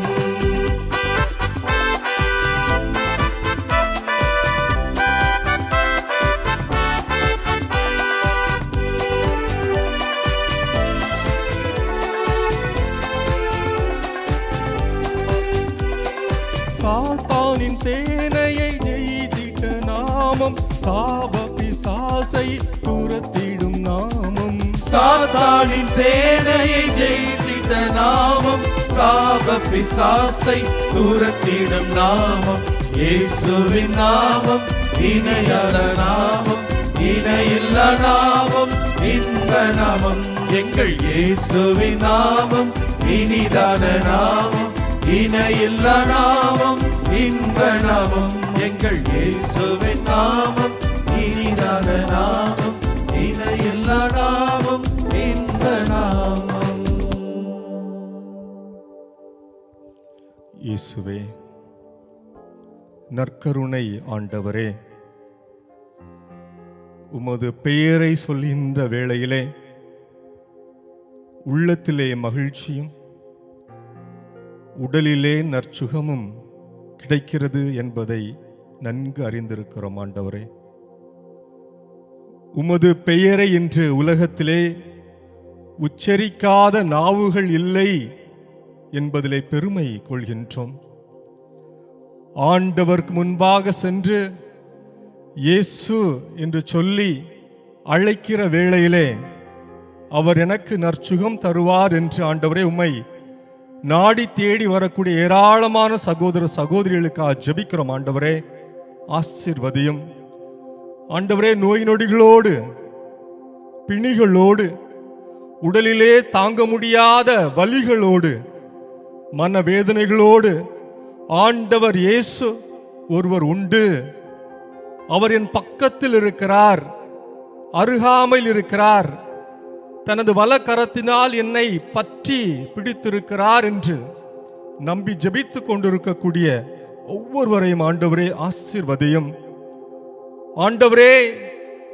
சாத்தானின் சேனையை ஜெயித்திட்ட நாமம், சாப பிசாசை துரத்திடும் நாமம். சாத்தானின் சேனையை ஜெயித்திட்ட நாமம், சாப பிசாசை துரத்திடும் நாமம். இயேசுவின் நாமம் இணையல நாமம், இணையில்லா நாமம் இன்ப நாமம் எங்கள் இயேசுவின் நாமம் இனிதான நாமம் இணையில்லா நாமம் இன்ப நாமம் எங்கள் இயேசுவின் நாமம் இனிதான நாமம் இணையில்லா நாமம் இன்ப நாமம். இயேசுவே, நற்கருணை ஆண்டவரே, உமது பெயரை சொல்கின்ற வேளையிலே உள்ளத்திலே மகிழ்ச்சியும் உடலிலே நற்சுகமும் கிடைக்கிறது என்பதை நன்கு அறிந்திருக்கிறோம் ஆண்டவரே. உமது பெயரை இன்று உலகத்திலே உச்சரிக்காத நாவுகள் இல்லை என்பதிலே பெருமை கொள்கின்றோம். ஆண்டவருக்கு முன்பாக சென்று இயேசு என்று சொல்லி அழைக்கிற வேளையிலே அவர் எனக்கு நற்சுகம் தருவார் என்று ஆண்டவரே உம்மை நாடி தேடி வரக்கூடிய ஏராளமான சகோதர சகோதரிகளுக்காக ஜெபிக்கிறோம் ஆண்டவரே. ஆசீர்வதியும் ஆண்டவரே. நோய் நொடிகளோடு பிணிகளோடு உடலிலே தாங்க முடியாத வலிகளோடு மனவேதனைகளோடு ஆண்டவர் இயேசு ஒருவர் உண்டு. அவர் என் பக்கத்தில் இருக்கிறார், அருகாமையில் இருக்கிறார், தனது வலக்கரத்தினால் என்னை பற்றி பிடித்திருக்கிறார் என்று நம்பி ஜெபித்துக் கொண்டிருக்கக்கூடிய ஒவ்வொருவரையும் ஆண்டவரே ஆசீர்வதியும். ஆண்டவரே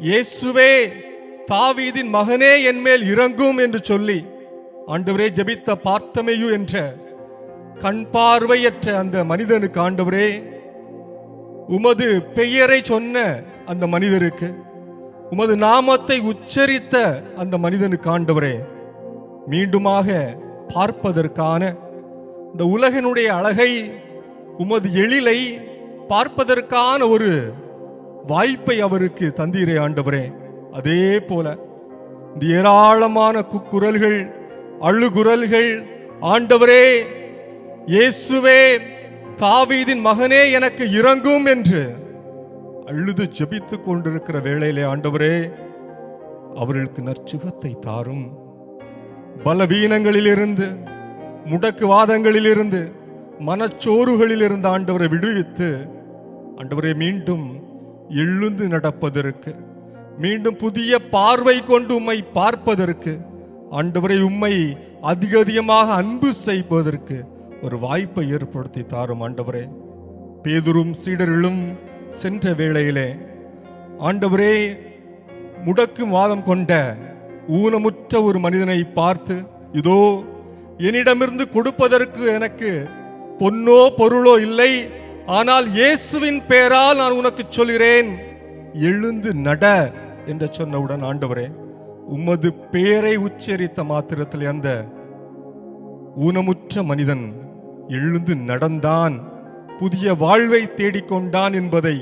இயேசுவே, தாவீதின் மகனே என் மேல் இறங்கும் என்று சொல்லி ஆண்டவரே ஜெபித்த பார்த்தமேயு என்ற கண் பார்வையற்ற அந்த மனிதனுக்கு ஆண்டவரே உமது பெயரை சொன்ன அந்த மனிதருக்கு, உமது நாமத்தை உச்சரித்த அந்த மனிதனுக்கு ஆண்டவரே மீண்டுமாக பார்ப்பதற்கான இந்த உலகினுடைய அழகை, உமது எழிலை பார்ப்பதற்கான ஒரு வாய்ப்பை அவருக்கு தந்தீரே ஆண்டவரே. அதே போல இந்த ஏராளமான குக்குரல்கள், அழுகுரல்கள் ஆண்டவரே இயேசுவே, தாவீதின் மகனே எனக்கு இறங்கும் என்று அழுது ஜெபித்துக் கொண்டிருக்கிற வேளையிலே ஆண்டவரே அவர்களுக்கு நற்சுகத்தை தாரும். பலவீனங்களிலிருந்து, முடக்குவாதங்களிலிருந்து, மனச்சோறுகளிலிருந்து ஆண்டவரை விடுவித்து ஆண்டவரை மீண்டும் எழுந்து நடப்பதற்கு, மீண்டும் புதிய பார்வை கொண்டு உம்மை பார்ப்பதற்கு, ஆண்டவரை உம்மை அதிகமாக அன்பு செய்வதற்கு ஒரு வாய்ப்பை ஏற்படுத்தி தாரும் ஆண்டவரே. பேதுரும் சீடர்களும் சென்ற வேளையிலே ஆண்டவரே முடக்கும் வாதம் கொண்ட ஊனமுற்ற ஒரு மனிதனை பார்த்து, இதோ என்னிடமிருந்து கொடுப்பதற்கு எனக்கு பொன்னோ பொருளோ இல்லை, ஆனால் இயேசுவின் பெயரால் நான் உனக்கு சொல்கிறேன், எழுந்து நட என்று சொன்னவுடன் ஆண்டவரே உமது பெயரை உச்சரித்த மாத்திரத்தில் அந்த ஊனமுற்ற மனிதன் எழுந்து நடந்தான், புதிய வாழ்வை தேடிக்கொண்டான் என்பதை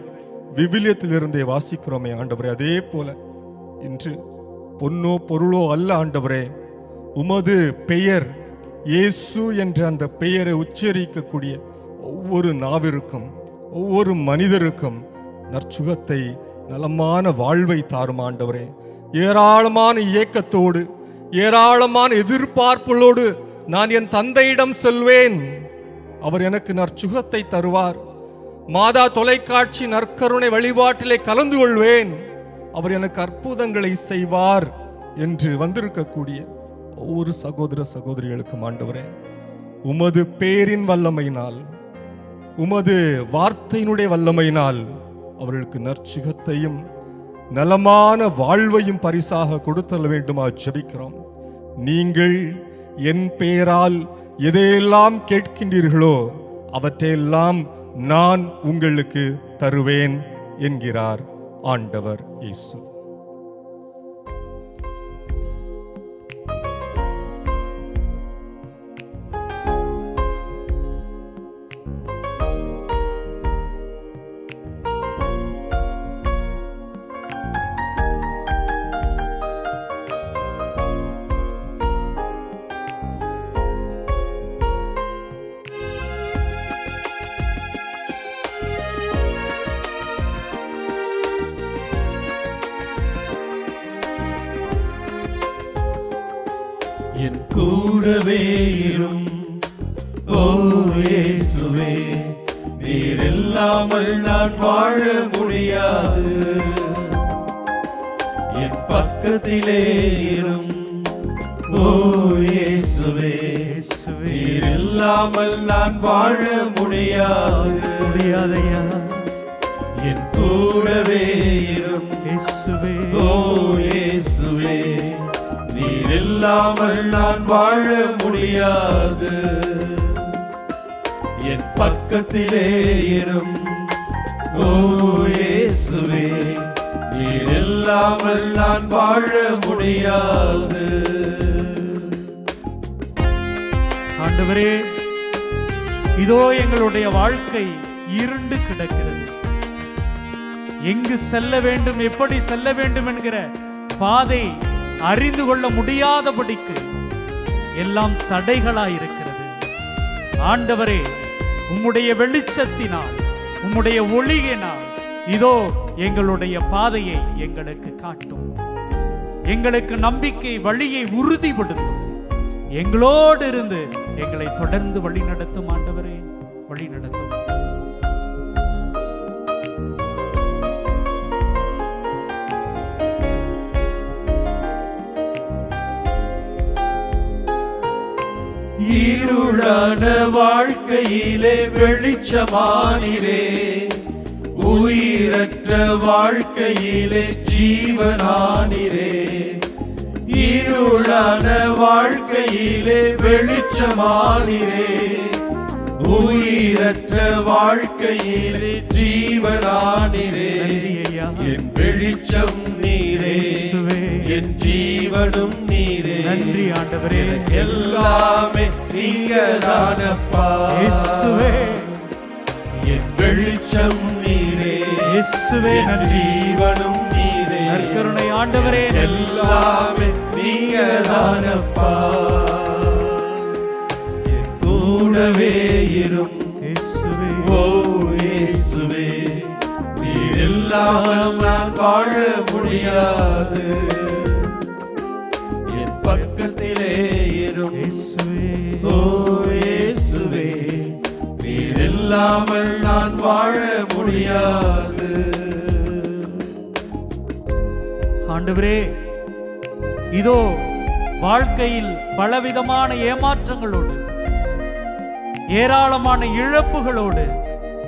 விவிலியத்திலிருந்தே வாசிக்கிறோமே ஆண்டவரே. அதே போல இன்று பொன்னோ பொருளோ அல்ல ஆண்டவரே, உமது பெயர் இயேசு என்ற அந்த பெயரை உச்சரிக்கக்கூடிய ஒவ்வொரு நாவிற்கும், ஒவ்வொரு மனிதருக்கும் நற்சுகத்தை, நலமான வாழ்வை தாரும் ஆண்டவரே. ஏராளமான இயக்கத்தோடு, ஏராளமான எதிர்பார்ப்புகளோடு நான் என் தந்தையிடம் செல்வேன், அவர் எனக்கு நற்சுகத்தை தருவார். மாதா தொலைக்காட்சி நற்கருணை வழிபாட்டிலே கலந்து கொள்வேன், அவர் எனக்கு அற்புதங்களை செய்வார் என்று வந்திருக்கக்கூடிய ஒவ்வொரு சகோதர சகோதரிகளுக்கும் ஆண்டவரே உமது பேரின் வல்லமையினால், உமது வார்த்தையினுடைய வல்லமையினால் அவர்களுக்கு நற்சுகத்தையும் நலமான வாழ்வையும் பரிசாக கொடுத்தல் வேண்டுமா ஜெபிக்கிறோம். நீங்கள் என் பெயரால் எதையெல்லாம் கேட்கின்றீர்களோ அவற்றையெல்லாம் நான் உங்களுக்கு தருவேன் என்கிறார் ஆண்டவர் இயேசு. என் கூடவே இரும். ஓ இயேசுவே, நீர் இல்லாமல் நான் வாழ முடியாது. என் பக்கத்திலே இரும். ஓ இயேசுவே, நீர் இல்லாமல் நான் வாழ முடியாதையா. என் கூடவே இரும். ஓ இயேசுவே, நீர் இல்லாமல் நான் வாழ முடியாது. என் பக்கத்திலே இரும். ஓ இயேசுவே, நீர் இல்லாமல் நான் வாழ முடியாது. ஆண்டவரே, இதோ எங்களுடைய வாழ்க்கை இருண்டு கிடக்கிறது. எங்கு செல்ல வேண்டும், எப்படி செல்ல வேண்டும் என்கிற பாதை அறிந்து கொள்ள முடியாதபடிக்கு எல்லாம் தடைகளாயிருக்கிறது. ஆண்டவரே, உம்முடைய வெளிச்சத்தினால், உம்முடைய ஒளியினால் இதோ எங்களுடைய பாதையை எங்களுக்கு காட்டும். எங்களுக்கு நம்பிக்கை வழியை உறுதிப்படுத்தும். எங்களோடு இருந்து எங்களை தொடர்ந்து வழி நடத்தும். ஆண்டவரே, வழி நடத்தும். இருளான வாழ்க்கையிலே வெளிச்சமானிலே, உயிரற்ற வாழ்க்கையிலே ஜீவனானிலே. இருளான வாழ்க்கையிலே வெளிச்சமானிலே, உயிரற்ற வாழ்க்கையிலே ஜீவனானிலே. என் வெளிச்சம் நீரே, என் ஜீவனும் நீரே. நன்றி ஆண்டவரே, எல்லாமே நீங்கதானப்பா. என் வெளிச்சம் நீரே, என் ஜீவனும் நீரே. நற்கருணை ஆண்டவரே, எல்லாமே நீங்கதானப்பா. என் கூடவே இரும். ஓ இயேசுவே, நீர் இல்லாமல் நான் வாழ முடியாது. என் பக்கத்திலே இரும். ஓ இயேசுவே, நீர் இல்லாமல் நான் வாழ முடியாது. ஆண்டவரே, இதோ வாழ்க்கையில் பலவிதமான ஏமாற்றங்களோடு, ஏராளமான இழப்புகளோடு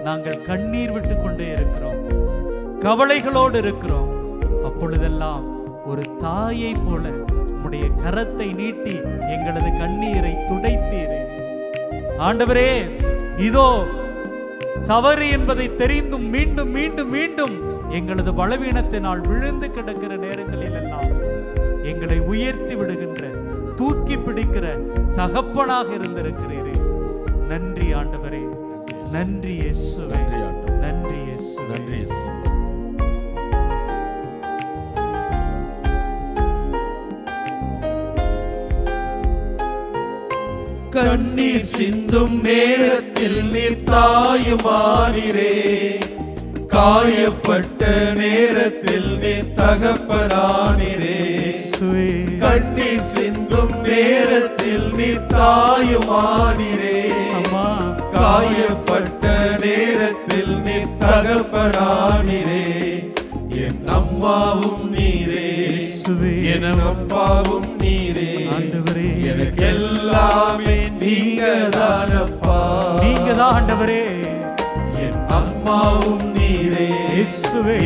நாங்கள் கண்ணீர் விட்டு கொண்டே இருக்கிறோம், கவலைகளோடு இருக்கிறோம். அப்பொழுதெல்லாம் ஒரு தாயை போல உம்முடைய கரத்தை நீட்டி எங்களது கண்ணீரை துடைத்தீரே. ஆண்டவரே, இதோ தவறு என்பதை தெரிந்தும் மீண்டும் மீண்டும் மீண்டும் எங்களது பலவீனத்தினால் விழுந்து கிடக்கிற நேரங்களில் எல்லாம் எங்களை உயர்த்தி விடுகின்ற, தூக்கி பிடிக்கிற தகப்பனாக இருந்திருக்கிறீரே. நன்றி ஆண்டவரே, நன்றி இயேசுவே, நன்றி இயேசு, நன்றி இயேசு. கண்ணீர் சிந்தும் நேரத்தில் நீர் தாயுமானிரே, காயப்பட்ட நேரத்தில் நீர் தகப்பனானிரே. கண்ணீர் சிந்தும் நேரத்தில் நீர் தாயுமானிரே, காயப்பட்ட நேரத்தில் நீர் தகப்பனானிரே. என் அம்மாவும் நீரே, என் அப்பாவும் நீரே. எனக்கு எல்லாமே நீங்கதானப்பா. நீங்கதான் ஆண்டவரே. என் அம்மாவும் நீரே,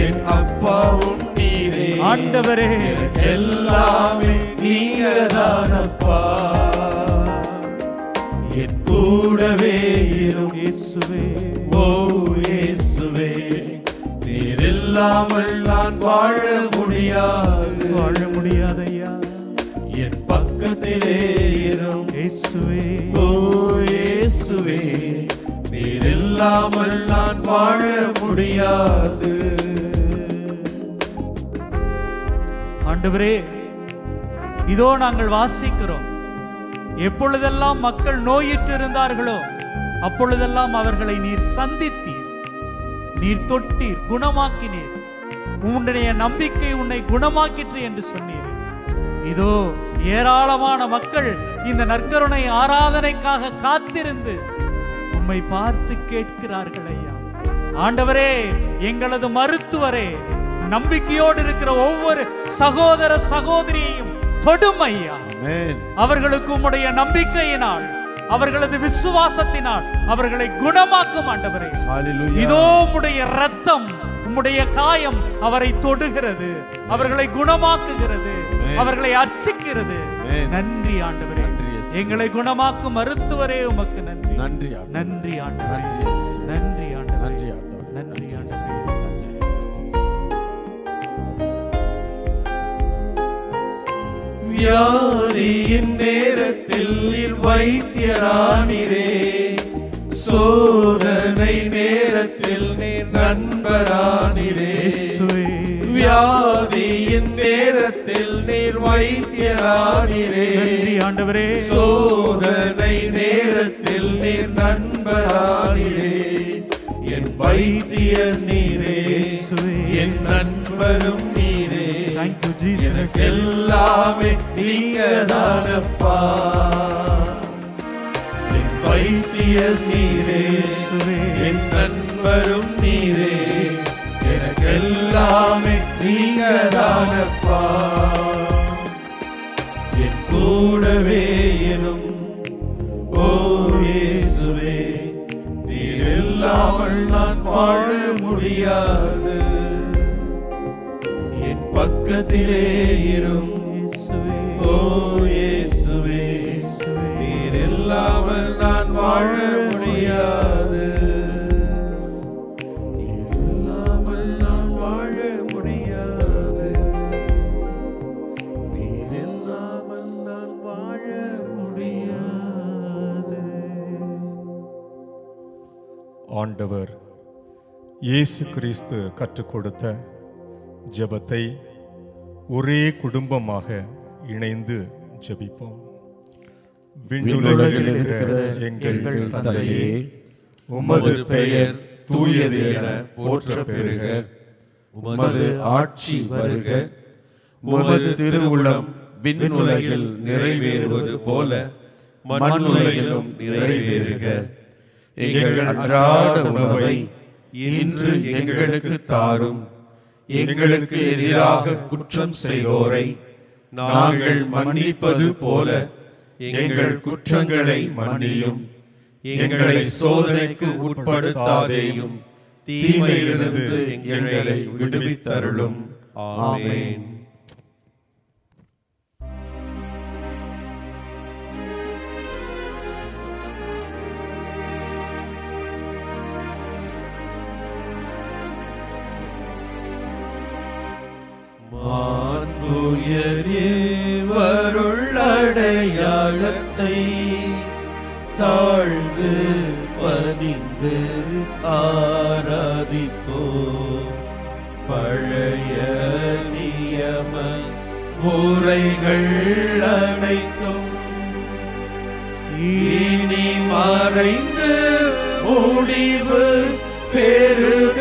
என் அப்பாவும் நீரே. ஆண்டவரே, எனக்கு எல்லாமே நீங்கதானப்பா. என் கூடவே இரும். ஓ இயேசுவே, நீர் இல்லாமல் நான் வாழ முடியாது. வாழ முடியாதையா. என் பக்கத்திலே இரும். ஓ இயேசுவே, நீர் இல்லாமல் நான் வாழ முடியாது. ஆண்டவரே, இதோ நாங்கள் வாசிக்கிறோம், எப்பொழுதெல்லாம் மக்கள் நோயுற்று இருந்தார்களோ அப்பொழுதெல்லாம் அவர்களை நீர் சந்தித்தீர், நீர் தொட்டீர், குணமாக்கினீர். உன்னுடைய நம்பிக்கை உன்னை குணமாக்கிற்று என்று சொன்னீர். இதோ ஏராளமான மக்கள் இந்த நற்கருணை ஆராதனைக்காக காத்திருந்து உம்மை பார்த்து கேட்கிறார்கள் ஐயா. ஆண்டவரே, எங்களது மருத்துவரே, நம்பிக்கையோடு இருக்கிற ஒவ்வொரு சகோதர சகோதரியையும் தொடும் ஐயா. அவர்களுக்கு உம்முடைய நம்பிக்கையினால், அவர்களது விசுவாசத்தினால் அவர்களை குணமாக்கும் ஆண்டவரே. இதோ உம்முடைய இரத்தம், உம்முடைய காயம் அவரை தொடுகிறது, அவர்களை குணமாக்குகிறது, அவர்களை அர்ச்சிக்கிறது. நன்றி ஆண்டவரே, எங்களை குணமாக்கும் மருத்துவரே உமக்கு நன்றி. நன்றி நன்றி ஆண்டவரே, நன்றி ஆண்டவரே, நன்றி ஆண்டவரே. வியாதியின் நேரத்தில் நீர் வைத்தியரானீரே, சோதனை நேரத்தில் நீர் நண்பரானீரே. வியாதியின் நேரத்தில் நீர் வைத்தியரானீரே, ஆண்டவரே, சோதனை நேரத்தில் நீர் நண்பரானீரே. என் வைத்தியர் நீரே, என் நண்பரும் நீரே. எனக்கு எல்லாமே நீங்கதானப்பா. என் வைத்தியர் நீரே, என் நண்பரும் நீரே. எனக்கு எல்லாமே நீங்கதானப்பா. என் கூடவே எனும் ஓ இயேசுவே, நீர் இல்லாமல் நான் வாழ முடியாது. என் பக்கத்திலே இரும் ஓ இயேசுவே, நீர் இல்லாமல் நான் வாழ முடியாது. நீர் இல்லாமல் நான் வாழ முடியாது. நீர் இல்லாமல் நான் வாழ முடியாது. ஆண்டவர் இயேசு கிறிஸ்து கற்றுக் கொடுத்த ஜெபத்தை ஒரே குடும்பமாக இணைந்து ஜெபிப்போம். விண்ணுலகில் இருக்கிற எங்கள் தந்தையே, உமது பெயர் தூயது என போற்ற பெறுக. உமது ஆட்சி வருக. உமது திருவுளம் விண்ணுலகில் நிறைவேறுவது போல மண்ணுலகிலும் நிறைவேறுக. எங்கள் அன்றாட உணவை இன்று எங்களுக்கு தாரும். எங்களுக்கு எதிராக குற்றம் செய்வோரை நாங்கள் மன்னிப்பது போல எங்கள் குற்றங்களை மன்னியும். எங்களை சோதனைக்கு உட்படுத்தாதேயும், தீமையிலிருந்து எங்களை விடுவித்தருளும். ஆமென். வருள்ளடையாளத்தை தாழ்ந்து பணிந்து ஆராதிப்போ. பழைய நியம முறைகள் அனைத்தும் இனி மறைந்து முடிவு பெறுக.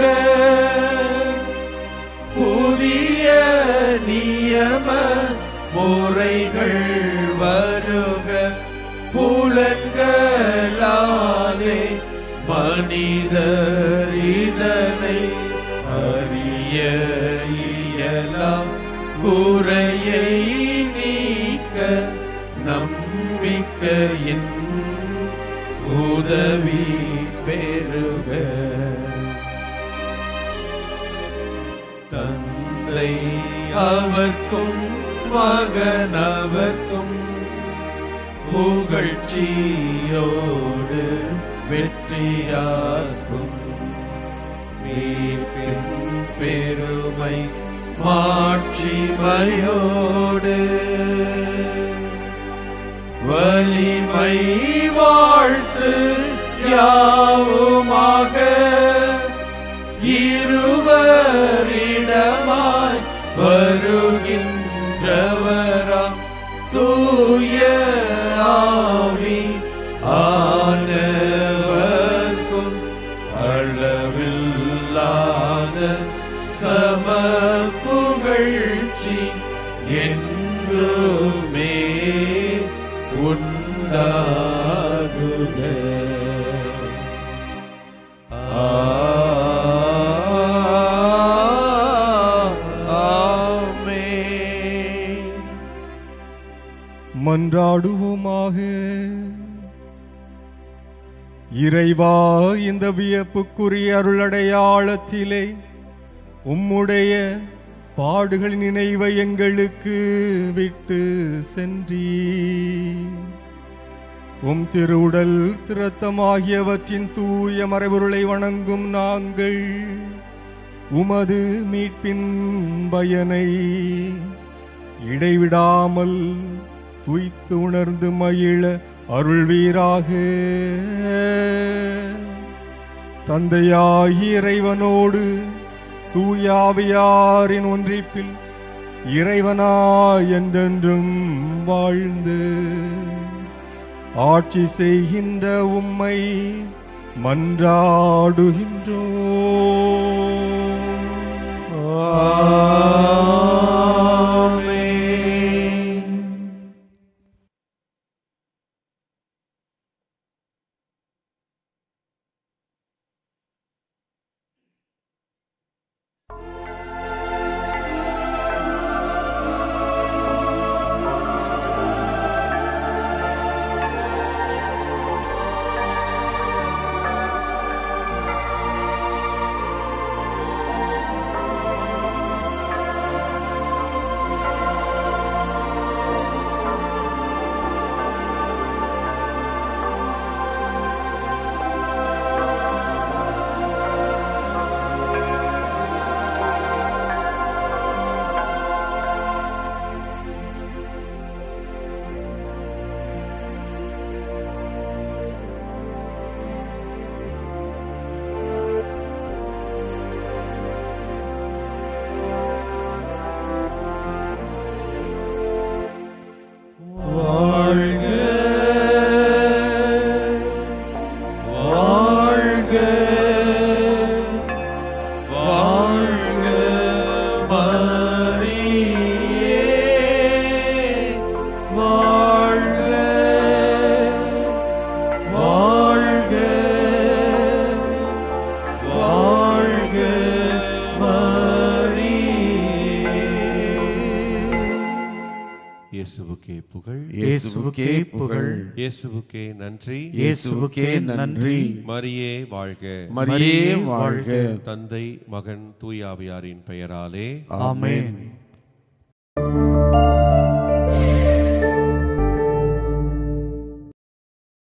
புதிய நியம முறைகள் வருக. புலன்களாலே மனிதர் இதனை அறிய இயலாம். குறையை நீக்க நம்பிக்கையின் உதவி பெறுக. தந்தை அவர்க்கும் மகனவர்க்கும் புகழ்ச்சியோடு வெற்றியாக்கும். மீட்பின் பெருமை மாட்சிமையோடு வலிமை வாழ்த்து யாவுமாக. இருவரிடமாய் வருகின்றவராம் தூய ஆவி ஆனவர்க்கும் அளவில்லாத சம புகழ்ச்சி என்று உண்டாகுக. ஆமென். மன்றாடுவோமாக. இறைவா, இந்த வியப்புக்குரிய அருளடையாளத்திலே உம்முடைய பாடுகளின் நினைவை எங்களுக்கு விட்டு சென்றீ. உம் திருவுடல் இரத்தமாகியவற்றின் தூய மறைபொருளை வணங்கும் நாங்கள் உமது மீட்பின் பயனை இடைவிடாமல் துய்த்து உணர்ந்து மகிழ அருள்வீராக. தந்தையாகிய இறைவனோடு தூயாவியாரின் ஒன்றிப்பில் இறைவனாய் என்றென்றும் வாழ்ந்து ஆட்சி செய்கின்ற உம்மை மன்றாடுகின்றோம். ஆமென். இயேசுவுக்கே புகழ், இயேசுவுக்கே புகழ், இயேசுவுக்கே நன்றி, இயேசுவுக்கே நன்றி. மரியே வாழ்க, மரியே வாழ்க. தந்தை மகன் தூயாவியாரின் பெயராலே ஆமென்.